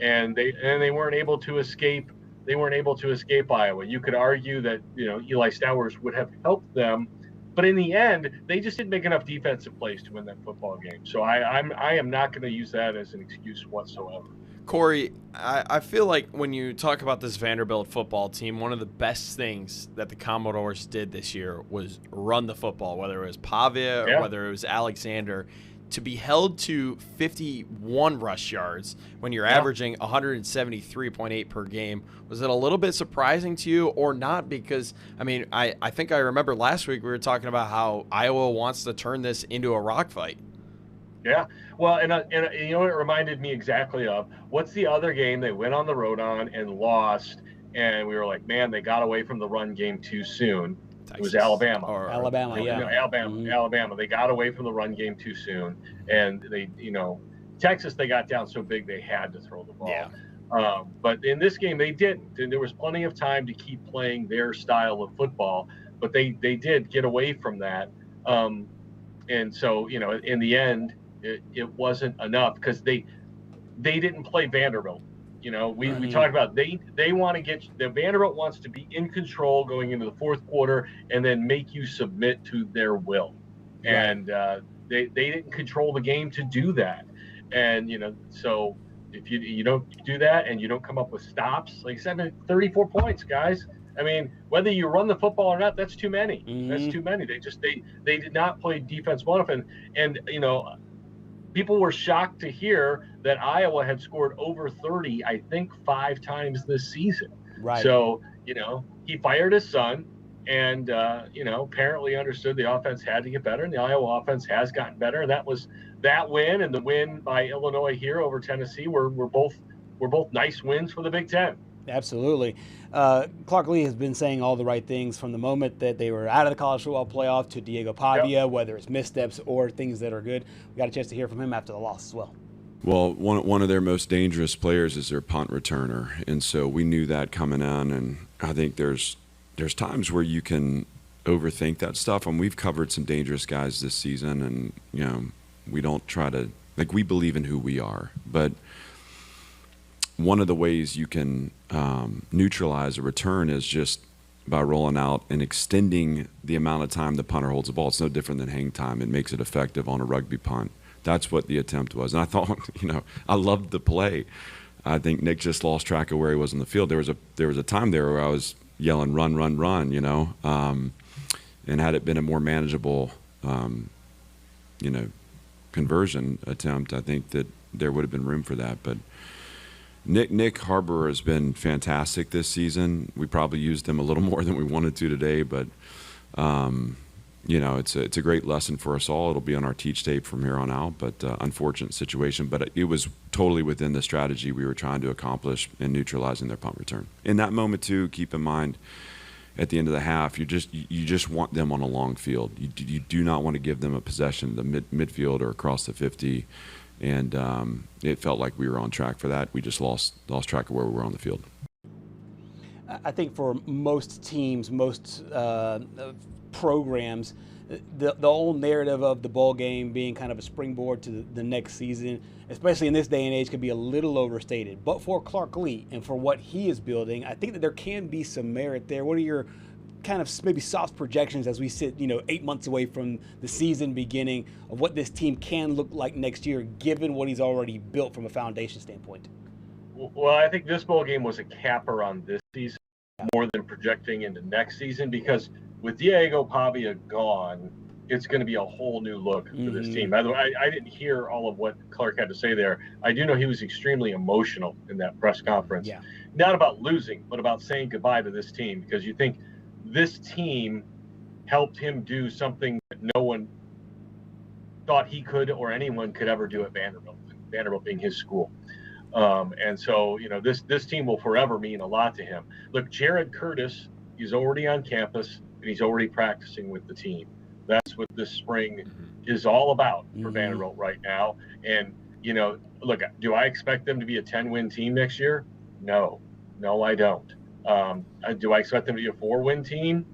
And they weren't able to escape. They weren't able to escape Iowa. You could argue that Eli Stowers would have helped them, but in the end, they just didn't make enough defensive plays to win that football game. So I am not going to use that as an excuse whatsoever. Corey, I feel like when you talk about this Vanderbilt football team, one of the best things that the Commodores did this year was run the football, whether it was Pavia or whether it was Alexander. To be held to 51 rush yards when you're averaging 173.8 per game, was it a little bit surprising to you or not? Because, I think I remember last week we were talking about how Iowa wants to turn this into a rock fight. Yeah. Well, and you know what it reminded me exactly of? What's the other game they went on the road on and lost? And we were like, man, they got away from the run game too soon. Texas. It was Alabama. Alabama, yeah. No, Alabama. They got away from the run game too soon. And they, Texas, they got down so big they had to throw the ball. Yeah. But in this game, they didn't. And there was plenty of time to keep playing their style of football. But they did get away from that. And so, in the end, it wasn't enough because they didn't play Vanderbilt. We talked about they want to the Vanderbilt wants to be in control going into the fourth quarter and then make you submit to their will. Right. And they didn't control the game to do that. And, so if you don't do that and you don't come up with stops, like I said, 34 points, guys. I mean, whether you run the football or not, that's too many. Mm-hmm. That's too many. They did not play defense well enough. And people were shocked to hear that Iowa had scored over 30, I think, 5 times this season. Right. So, he fired his son and, apparently understood the offense had to get better, and the Iowa offense has gotten better. And that win and the win by Illinois here over Tennessee were both nice wins for the Big Ten. Absolutely. Clark Lee has been saying all the right things from the moment that they were out of the college football playoff to Diego Pavia, whether it's missteps or things that are good. We got a chance to hear from him after the loss as well. Well, one of their most dangerous players is their punt returner, and so we knew that coming in. And I think there's times where you can overthink that stuff, and we've covered some dangerous guys this season, and we don't try to we believe in who we are, but one of the ways you can neutralize a return is just by rolling out and extending the amount of time the punter holds the ball. It's no different than hang time. It makes it effective on a rugby punt. That's what the attempt was. And I thought, I loved the play. I think Nick just lost track of where he was in the field. There was a time there where I was yelling, run, run, run, and had it been a more manageable, conversion attempt, I think that there would have been room for that. But Nick Harbour has been fantastic this season. We probably used him a little more than we wanted to today, but it's a great lesson for us all. It'll be on our teach tape from here on out, but unfortunate situation. But it was totally within the strategy we were trying to accomplish in neutralizing their punt return. In that moment too, keep in mind, at the end of the half, you just want them on a long field. You do not want to give them a possession in the midfield or across the 50. And it felt like we were on track for that. We just lost track of where we were on the field. I think for most teams, most programs, the whole narrative of the bowl game being kind of a springboard to the next season, especially in this day and age, could be a little overstated. But for Clark Lee and for what he is building, I think that there can be some merit there. What are your kind of maybe soft projections as we sit, 8 months away from the season beginning, of what this team can look like next year, given what he's already built from a foundation standpoint? Well, I think this bowl game was a capper on this season more than projecting into next season, because with Diego Pavia gone, it's going to be a whole new look for this team. By the way, I didn't hear all of what Clark had to say there. I do know he was extremely emotional in that press conference. Yeah. Not about losing, but about saying goodbye to this team, because you think this team helped him do something that no one thought he could or anyone could ever do at Vanderbilt, Vanderbilt being his school. And so, this team will forever mean a lot to him. Look, Jared Curtis, he's already on campus and he's already practicing with the team. That's what this spring is all about for Vanderbilt right now. And, look, do I expect them to be a 10-win team next year? No, I don't. Do I expect them to be a 4-win team?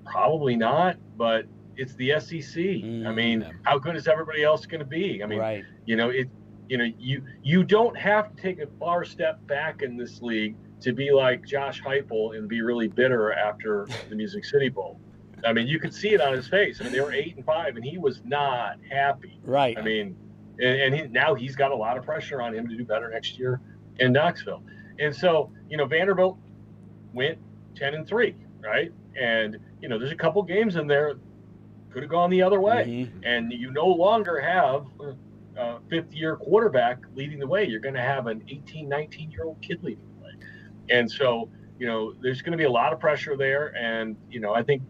Probably not, but it's the SEC. I mean, how good is everybody else going to be? I mean, right. You don't have to take a far step back in this league to be like Josh Heupel and be really bitter after the Music City Bowl. I mean, you could see it on his face. I mean, they were 8-5, and he was not happy. Right. I mean, and now he's got a lot of pressure on him to do better next year in Knoxville. And so, Vanderbilt went 10-3, right? And, there's a couple games in there could have gone the other way. And you no longer have a fifth-year quarterback leading the way. You're going to have an 18, 19-year-old kid leading the way. And so, there's going to be a lot of pressure there. And, I think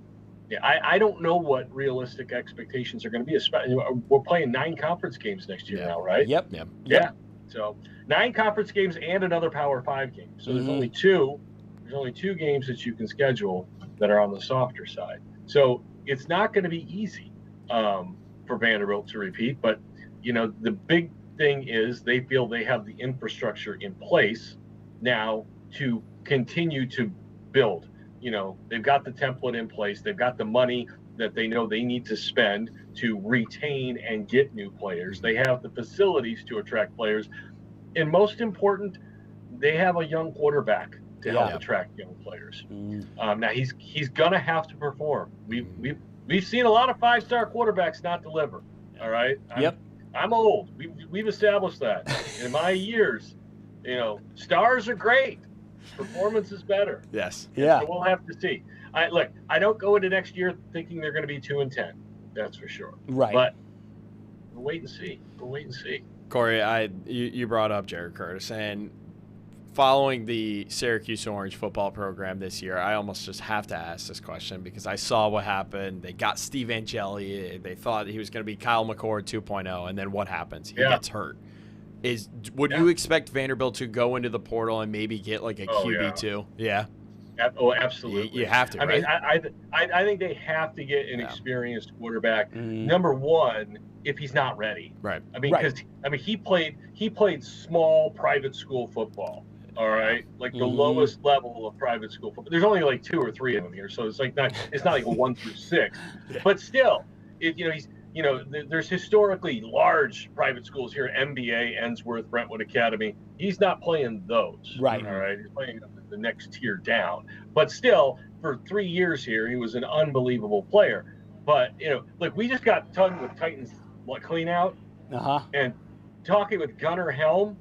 Yeah, I don't know what realistic expectations are going to be. Especially, we're playing 9 conference games next year now, right? Yep. Yeah. So 9 conference games and another Power 5 game. So there's only 2. There's only 2 games that you can schedule that are on the softer side. So it's not going to be easy for Vanderbilt to repeat. But the big thing is they feel they have the infrastructure in place now to continue to build. They've got the template in place. They've got the money that they know they need to spend to retain and get new players. They have the facilities to attract players. And most important, they have a young quarterback to help attract young players. Now he's gonna have to perform. We've seen a lot of 5-star quarterbacks not deliver. All right. I'm old. We've established that. In my years, stars are great. Performance is better. Yes. Yeah. So we'll have to see. I don't go into next year thinking they're going to be 2-10. That's for sure. Right. But we'll wait and see. Corey, you brought up Jared Curtis, and following the Syracuse Orange football program this year, I almost just have to ask this question because I saw what happened. They got Steve Angeli. They thought he was going to be Kyle McCord 2.0, and then what happens? He gets hurt. Would you expect Vanderbilt to go into the portal and maybe get like a QB2? Yeah. Oh, absolutely. You have to. Right? I mean, I think they have to get an experienced quarterback. Number one, if he's not ready. Right. I mean, because he played small private school football. All right, like the lowest level of private school football. There's only like 2 or 3 of them here, so it's not like a 1 through 6. But still, there's historically large private schools here, MBA, Ensworth, Brentwood Academy. He's not playing those. Right. All right. He's playing the next tier down. But still, for 3 years here, he was an unbelievable player. But, look, we just got done with Titans clean out and talking with Gunnar Helm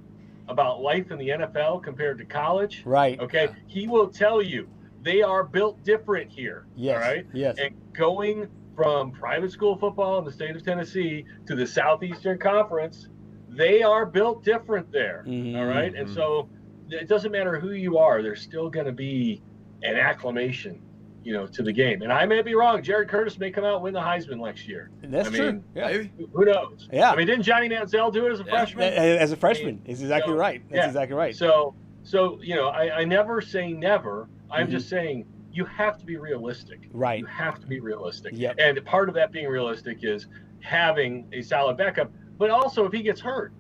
about life in the NFL compared to college. Right. Okay. He will tell you they are built different here. Yes. All right. Yes. And going from private school football in the state of Tennessee to the Southeastern Conference, they are built different there. All right. And so it doesn't matter who you are, there's still going to be an acclamation, to the game. And I may be wrong. Jared Curtis may come out and win the Heisman next year. That's true. Yeah. Maybe. Who knows? Yeah. I mean, didn't Johnny Manziel do it as a freshman? As a freshman. He's exactly right. That's exactly right. So I never say never. I'm just saying you have to be realistic. Right. You have to be realistic. Yep. And part of that being realistic is having a solid backup, but also if he gets hurt.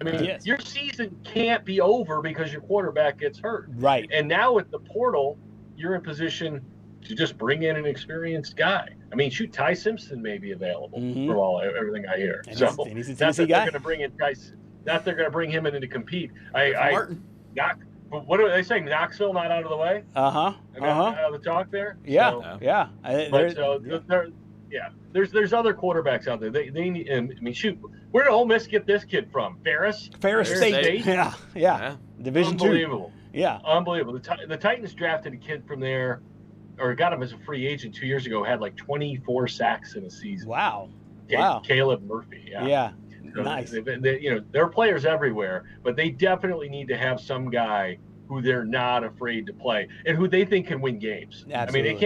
I mean, your season can't be over because your quarterback gets hurt. Right. And now with the portal, you're in position to just bring in an experienced guy. I mean, shoot, Ty Simpson may be available from everything I hear. And so he's a not Tennessee that guy. they're going to bring in guys. Not they're going to bring him in to compete. Martin. What are they saying? Knoxville not out of the way? Out of the talk there. Yeah. So, yeah. There's other quarterbacks out there. They need. I mean, shoot, where did Ole Miss get this kid from? Ferris State. Yeah. Division II. Unbelievable. Yeah. Unbelievable. The Titans drafted a kid from there, or got him as a free agent 2 years ago. Had like 24 sacks in a season. Wow. Caleb Murphy. Yeah. So Nice. There are players everywhere, but they definitely need to have some guy who they're not afraid to play and who they think can win games. Absolutely. I mean,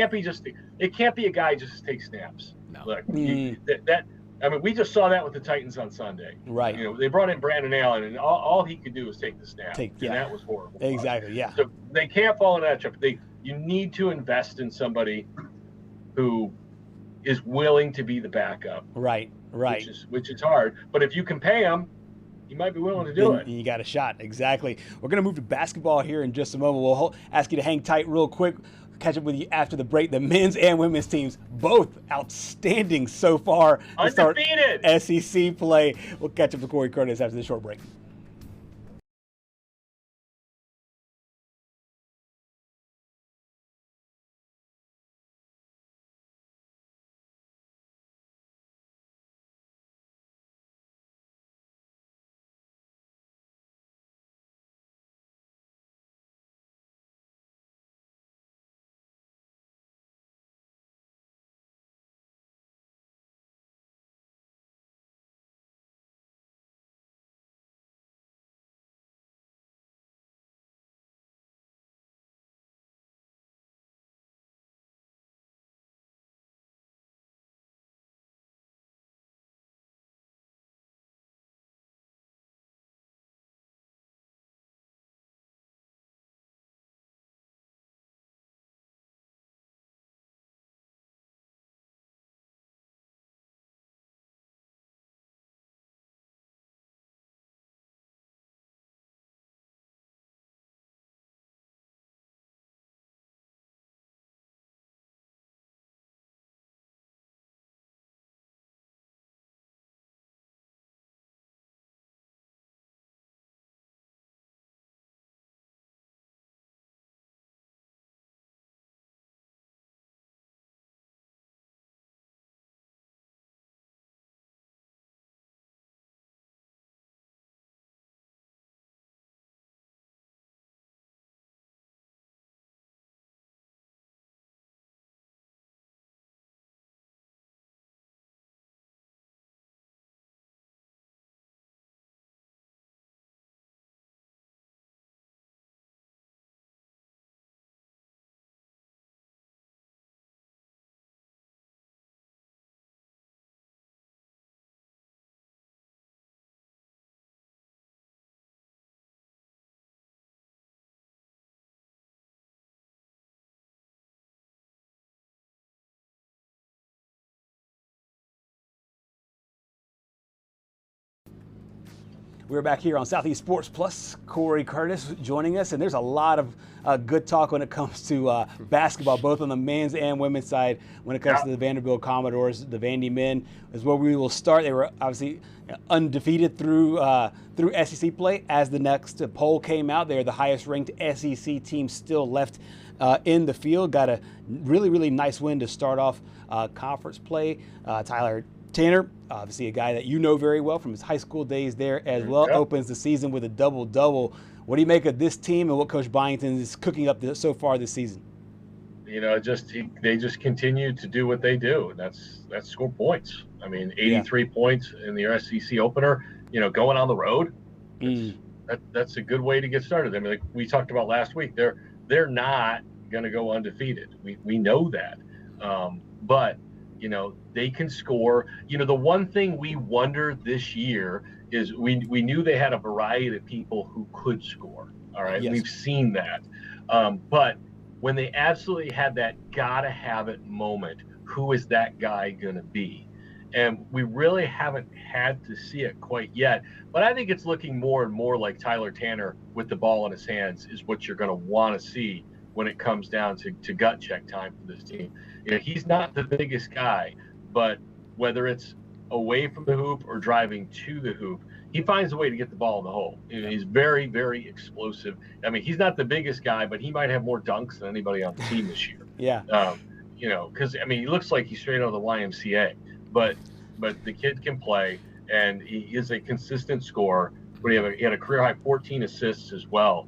it can't be a guy just to take snaps. No. Look, we just saw that with the Titans on Sunday. Right. They brought in Brandon Allen, and all he could do was take the snap. And that was horrible. Exactly. Yeah. So they can't fall into that trap. You need to invest in somebody who is willing to be the backup. Right. Which is hard. But if you can pay him, you might be willing to do it. You got a shot. Exactly. We're going to move to basketball here in just a moment. We'll ask you to hang tight real quick. Catch up with you after the break. The men's and women's teams, both outstanding so far to start SEC play. We'll catch up with Corey Curtis after this short break. We're back here on Southeast Sports Plus. Corey Curtis joining us, and there's a lot of good talk when it comes to basketball, both on the men's and women's side. When it comes to the Vanderbilt Commodores, the Vandy men is where we will start. They were obviously undefeated through SEC play. As the next poll came out, they're the highest-ranked SEC team still left in the field. Got a really, really nice win to start off conference play. Tyler Tanner, obviously a guy that you know very well from his high school days there as well, opens the season with a double-double. What do you make of this team and what Coach Byington is cooking up so far this season? You know, they just continue to do what they do, and that's score points. I mean, 83 points in the SEC opener. You know, going on the road, that's a good way to get started. I mean, like we talked about last week, they're not going to go undefeated. We know that, but you know, they can score. You know, the one thing we wondered this year is we knew they had a variety of people who could score. All right. Yes. We've seen that. But when they absolutely had that gotta have it moment, who is that guy going to be? And we really haven't had to see it quite yet. But I think it's looking more and more like Tyler Tanner with the ball in his hands is what you're going to want to see when it comes down to gut check time for this team. You know, he's not the biggest guy, but whether it's away from the hoop or driving to the hoop, he finds a way to get the ball in the hole. You know, he's very, very explosive. I mean, he's not the biggest guy, but he might have more dunks than anybody on the team this year. You know, because, I mean, he looks like he's straight out of the YMCA, but the kid can play, and he is a consistent scorer. But he had a career-high 14 assists as well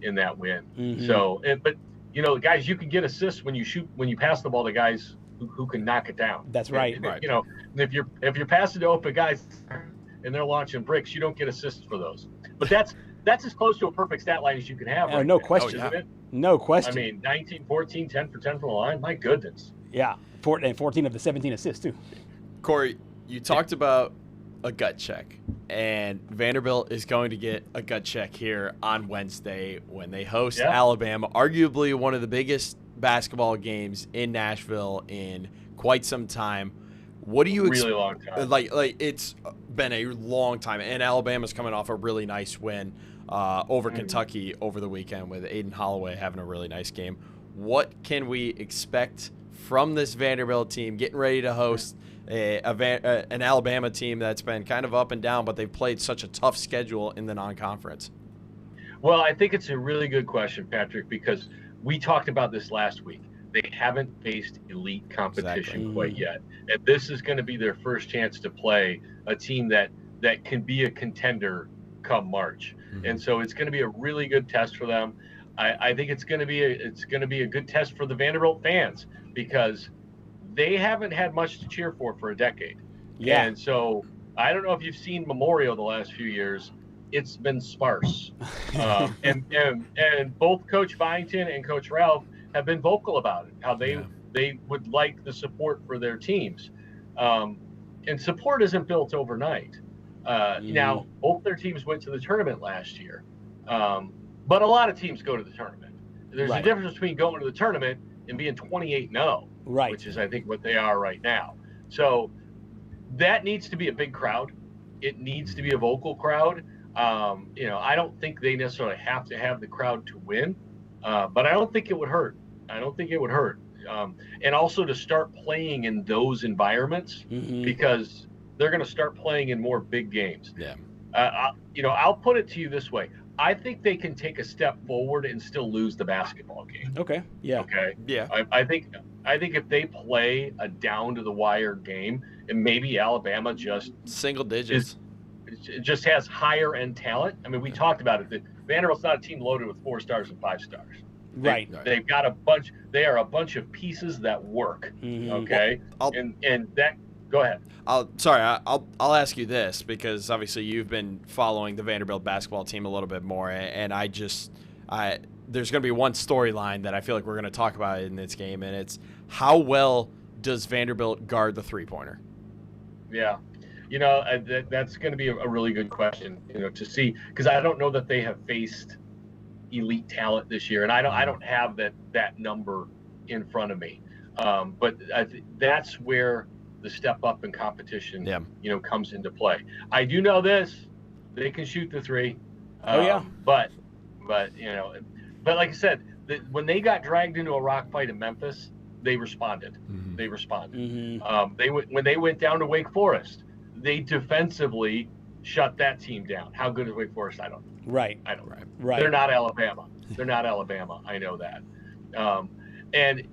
in that win. So, but, you know, guys, you can get assists when you pass the ball to guys who can knock it down. That's right. You know, if you're passing to open guys and they're launching bricks, you don't get assists for those. But that's as close to a perfect stat line as you can have. Right no there, question. Isn't it? No question. I mean, 19, 14, 10 for 10 from the line. My goodness. Yeah, 14 of the 17 assists too. Corey, you talked about a gut check, and Vanderbilt is going to get a gut check here on Wednesday when they host Alabama, arguably one of the biggest basketball games in Nashville in quite some time. What do you really long time? Like it's been a long time, and Alabama's coming off a really nice win over Kentucky over the weekend with Aiden Holloway having a really nice game. What can we expect from this Vanderbilt team getting ready to host an Alabama team that's been kind of up and down, but they've played such a tough schedule in the non-conference? Well, I think it's a really good question, Patrick, because we talked about this last week. They haven't faced elite competition quite yet. And this is going to be their first chance to play a team that can be a contender come March. And so it's going to be a really good test for them. I think it's going to be a good test for the Vanderbilt fans because they haven't had much to cheer for a decade. Yeah. And so I don't know if you've seen Memorial the last few years. It's been sparse. And both Coach Byington and Coach Ralph have been vocal about it, how they would like the support for their teams. And support isn't built overnight. Now, both their teams went to the tournament last year. But a lot of teams go to the tournament. There's a difference between going to the tournament and being 28-0, which is, I think, what they are right now. So that needs to be a big crowd. It needs to be a vocal crowd. You know, I don't think they necessarily have to have the crowd to win, but I don't think it would hurt. And also to start playing in those environments because they're going to start playing in more big games. You know, I'll put it to you this way. I think they can take a step forward and still lose the basketball game. I think if they play a down to the wire game and maybe Alabama just single digits just has higher end talent. I mean, we talked about it. That Vanderbilt's not a team loaded with 4 stars and 5 stars. They've got a bunch. They are a bunch of pieces that work. Okay. And that. Go ahead. I'll ask you this because obviously you've been following the Vanderbilt basketball team a little bit more, and there's going to be one storyline that I feel like we're going to talk about in this game, and it's how well does Vanderbilt guard the three-pointer? Yeah. You know, that's going to be a really good question, you know, to see, because I don't know that they have faced elite talent this year, and I don't have that number in front of me. But that's where the step up in competition, you know, comes into play. I do know this: They can shoot the three. Oh yeah. But like I said, when they got dragged into a rock fight in Memphis, they responded. Mm-hmm. They responded. Mm-hmm. When they went down to Wake Forest, they defensively shut that team down. How good is Wake Forest? I don't know. Right. I don't know. Right. They're not Alabama. They're not Alabama. I know that. And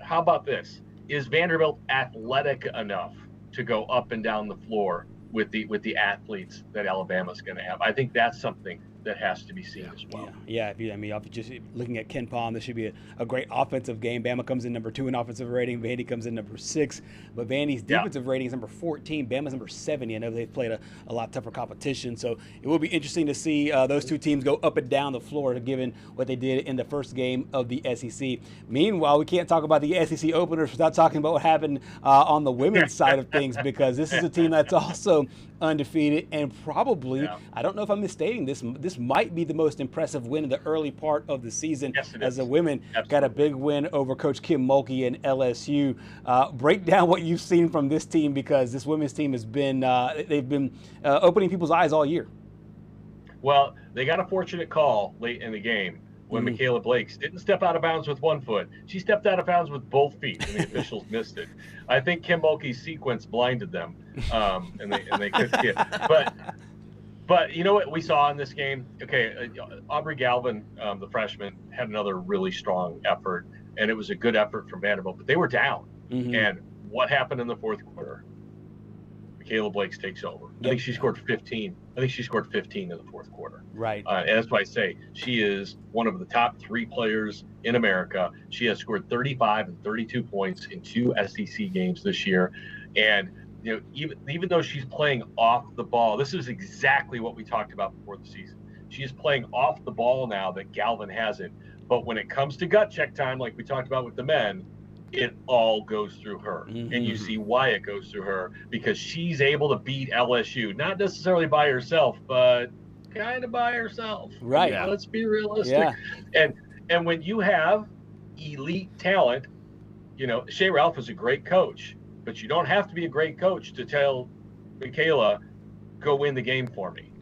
how about this? Is Vanderbilt athletic enough to go up and down the floor with the athletes that Alabama's going to have? I think that's something that has to be seen as well. Yeah. Just looking at Ken Palm, this should be a great offensive game. Bama comes in number 2 in offensive rating. Vandy comes in number 6. But Vandy's defensive rating is number 14. Bama's number 70. I know they've played a lot tougher competition. So it will be interesting to see those two teams go up and down the floor, given what they did in the first game of the SEC. Meanwhile, we can't talk about the SEC openers without talking about what happened on the women's side of things, because this is a team that's also undefeated and probably, I don't know if I'm misstating this might be the most impressive win in the early part of the season. Yes, it as is. the women got a big win over Coach Kim Mulkey and LSU. Break down what you've seen from this team, because this women's team has been they've been opening people's eyes all year. Well, they got a fortunate call late in the game when Michaela Blakes didn't step out of bounds with one foot. She stepped out of bounds with both feet, and the officials missed it. I think Kim Mulkey's sequence blinded them, and they couldn't get. But you know what we saw in this game? Okay, Aubrey Galvin, the freshman, had another really strong effort, and it was a good effort from Vanderbilt. But they were down, and what happened in the fourth quarter? Michaela Blakes takes over. I think she scored 15. I think she scored 15 in the fourth quarter. Right. And that's why I say she is one of the top 3 players in America. She has scored 35 and 32 points in 2 SEC games this year. And even though she's playing off the ball, this is exactly what we talked about before the season. She is playing off the ball now that Galvin hasn't. But when it comes to gut check time, like we talked about with the men, it all goes through her. And you see why it goes through her, because she's able to beat LSU, not necessarily by herself, but kind of by herself. Right. Let's be realistic. Yeah. And when you have elite talent, Shea Ralph is a great coach, but you don't have to be a great coach to tell Michaela, go win the game for me.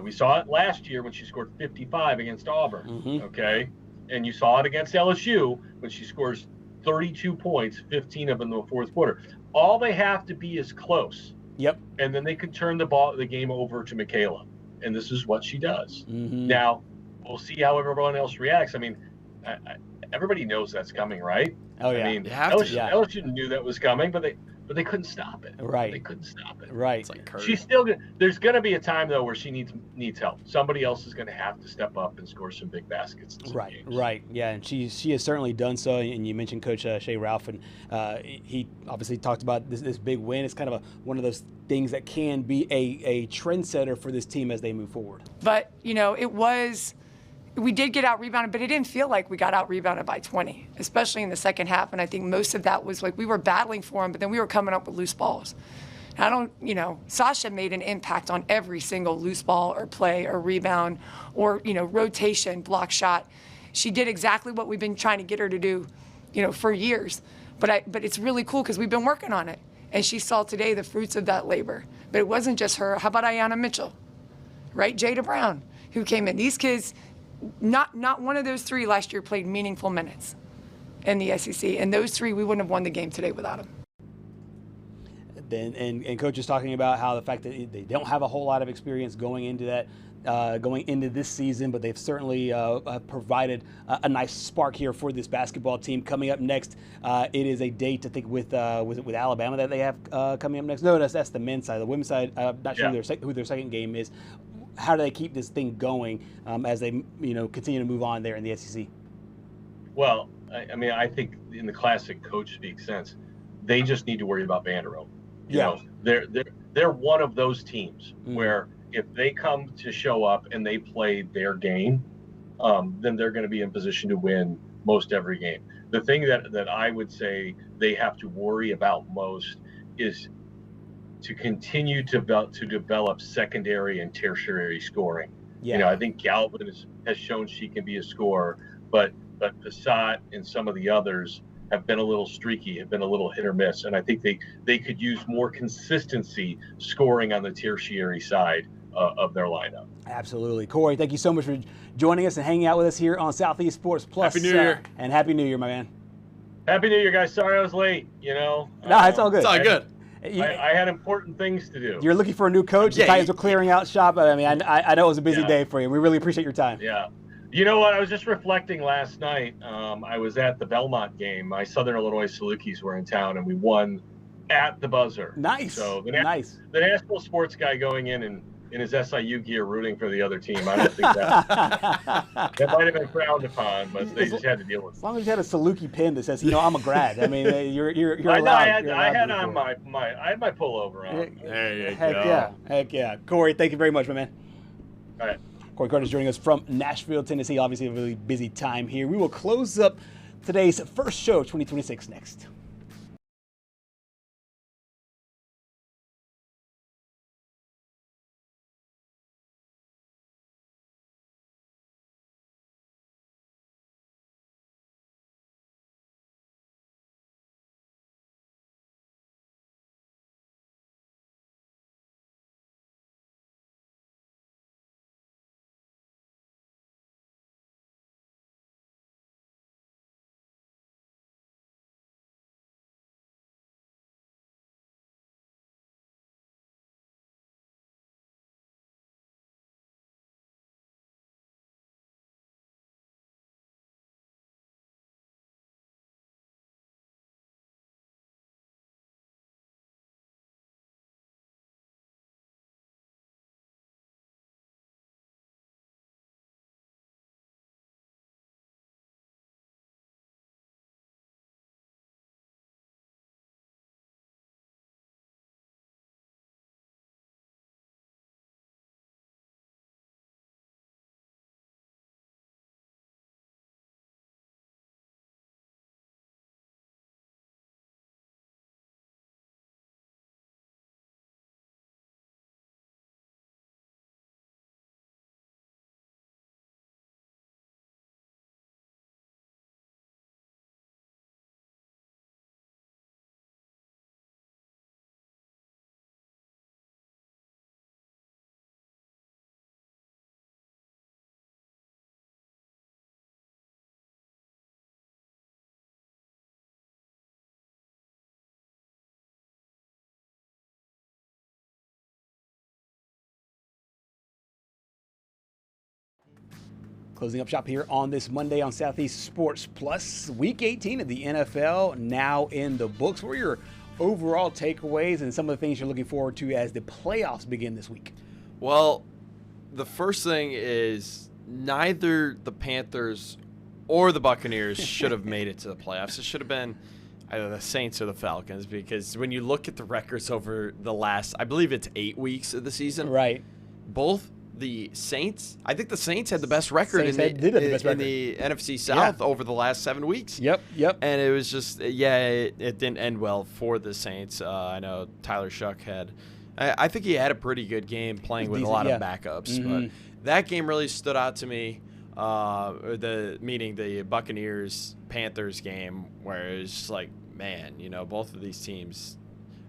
We saw it last year when she scored 55 against Auburn. Okay. And you saw it against LSU when she scores 32 points, 15 of them in the fourth quarter. All they have to be is close. Yep. And then they can turn the game over to Michaela. And this is what she does. Now, we'll see how everyone else reacts. I mean, everybody knows that's coming, right? Oh, yeah. I mean, LSU knew that was coming, but they couldn't stop it. Right. They couldn't stop it. Right. It's like She's still good. There's going to be a time, though, where she needs help. Somebody else is going to have to step up and score some big baskets in some games. Right. Yeah, and she has certainly done so. And you mentioned Coach Shea Ralph, and he obviously talked about this big win. It's kind of one of those things that can be a trendsetter for this team as they move forward. But, we did get out rebounded, but it didn't feel like we got out rebounded by 20, especially in the second half. And I think most of that was like we were battling for them, but then we were coming up with loose balls. And Sasha made an impact on every single loose ball or play or rebound or, rotation, block shot. She did exactly what we've been trying to get her to do, for years. But it's really cool because we've been working on it. And she saw today the fruits of that labor. But it wasn't just her. How about Ayanna Mitchell, right? Jada Brown, who came in. These kids, not one of those 3 last year played meaningful minutes in the SEC. And those 3, we wouldn't have won the game today without them. And Coach is talking about how the fact that they don't have a whole lot of experience going into this season, but they've certainly provided a nice spark here for this basketball team. Coming up next, it is a date, I think, with Alabama that they have coming up next. No, that's the men's side. The women's side, not sure who their second game is. How do they keep this thing going as they continue to move on there in the SEC? Well, I think in the classic coach speak sense, they just need to worry about Vanderbilt. They're one of those teams where if they come to show up and they play their game, then they're going to be in position to win most every game. The thing that I would say they have to worry about most is to continue to develop secondary and tertiary scoring. I think Galvin has shown she can be a scorer, but Passat and some of the others have been a little streaky, have been a little hit or miss, and I think they could use more consistency scoring on the tertiary side of their lineup. Absolutely. Corey, thank you so much for joining us and hanging out with us here on Southeast Sports Plus. Happy New Year. And Happy New Year, my man. Happy New Year, guys. Sorry I was late, you know. No, it's all good. It's all good. I had important things to do. You're looking for a new coach. The Titans are clearing out shop. I mean, I know it was a busy day for you. We really appreciate your time. Yeah. You know what? I was just reflecting last night. I was at the Belmont game. My Southern Illinois Salukis were in town, and we won at the buzzer. Nice. So the national sports guy going in his SIU gear rooting for the other team. I don't think that might have been frowned upon, but they just had to deal with it. As long as you had a Saluki pin that says, I'm a grad. I mean, you're allowed. I had my pullover on. There you go. Heck yeah. Corey, thank you very much, my man. All right. Corey Curtis joining us from Nashville, Tennessee. Obviously a really busy time here. We will close up today's first show of 2026 next. Closing up shop here on this Monday on Southeast Sports Plus. Week 18 of the NFL now in the books. What are your overall takeaways and some of the things you're looking forward to as the playoffs begin this week? Well, the first thing is neither the Panthers or the Buccaneers should have made it to the playoffs. It should have been either the Saints or the Falcons, because when you look at the records over the last, I believe it's 8 weeks of the season. Right. Both the Saints, I think the Saints had the best record in the NFC South over the last 7 weeks. Yep. And it was just, it didn't end well for the Saints. I know Tyler Shuck I think he had a pretty good game playing with a lot of backups. But that game really stood out to me, the Buccaneers-Panthers game, where it was just like, man, both of these teams,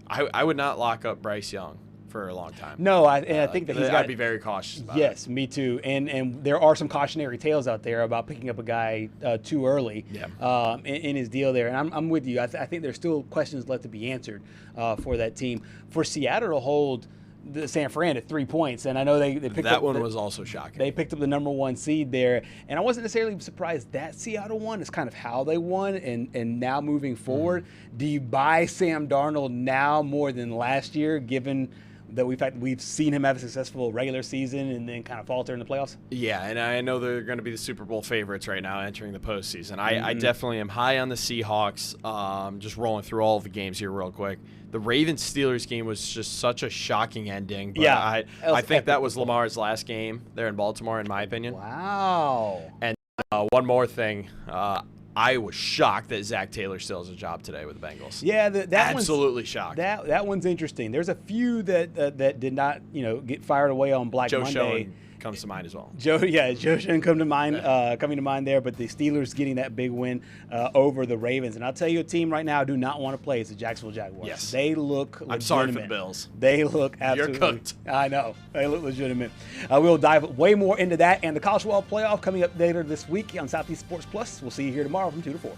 I would not lock up Bryce Young for a long time. No, I think that I'd be very cautious about it. Yes, me too. And there are some cautionary tales out there about picking up a guy too early in his deal there. And I'm with you. I think there's still questions left to be answered for that team. For Seattle to hold the San Fran at 3 points, and I know they picked that up one was also shocking. They picked up the #1 seed there, and I wasn't necessarily surprised that Seattle won. It's kind of how they won, and now moving forward, do you buy Sam Darnold now more than last year, given that we've seen him have a successful regular season and then kind of falter in the playoffs? Yeah, and I know they're going to be the Super Bowl favorites right now entering the postseason. I definitely am high on the Seahawks. Just rolling through all of the games here real quick. The Ravens-Steelers game was just such a shocking ending. But I think that was Lamar's last game there in Baltimore, in my opinion. Wow. And one more thing. I was shocked that Zach Taylor still has a job today with the Bengals. Yeah, that absolutely shocked. That one's interesting. There's a few that did not get fired away on Black Monday. Joe Schoen comes to mind as well. Joe shouldn't come to mind, coming to mind there, but the Steelers getting that big win over the Ravens. And I'll tell you, a team right now I do not want to play is the Jacksonville Jaguars. Yes. They look legitimate. I'm sorry for the Bills. They look absolutely. You're cooked. I know. They look legitimate. We'll dive way more into that and the college football playoff coming up later this week on Southeast Sports Plus. We'll see you here tomorrow from 2 to 4.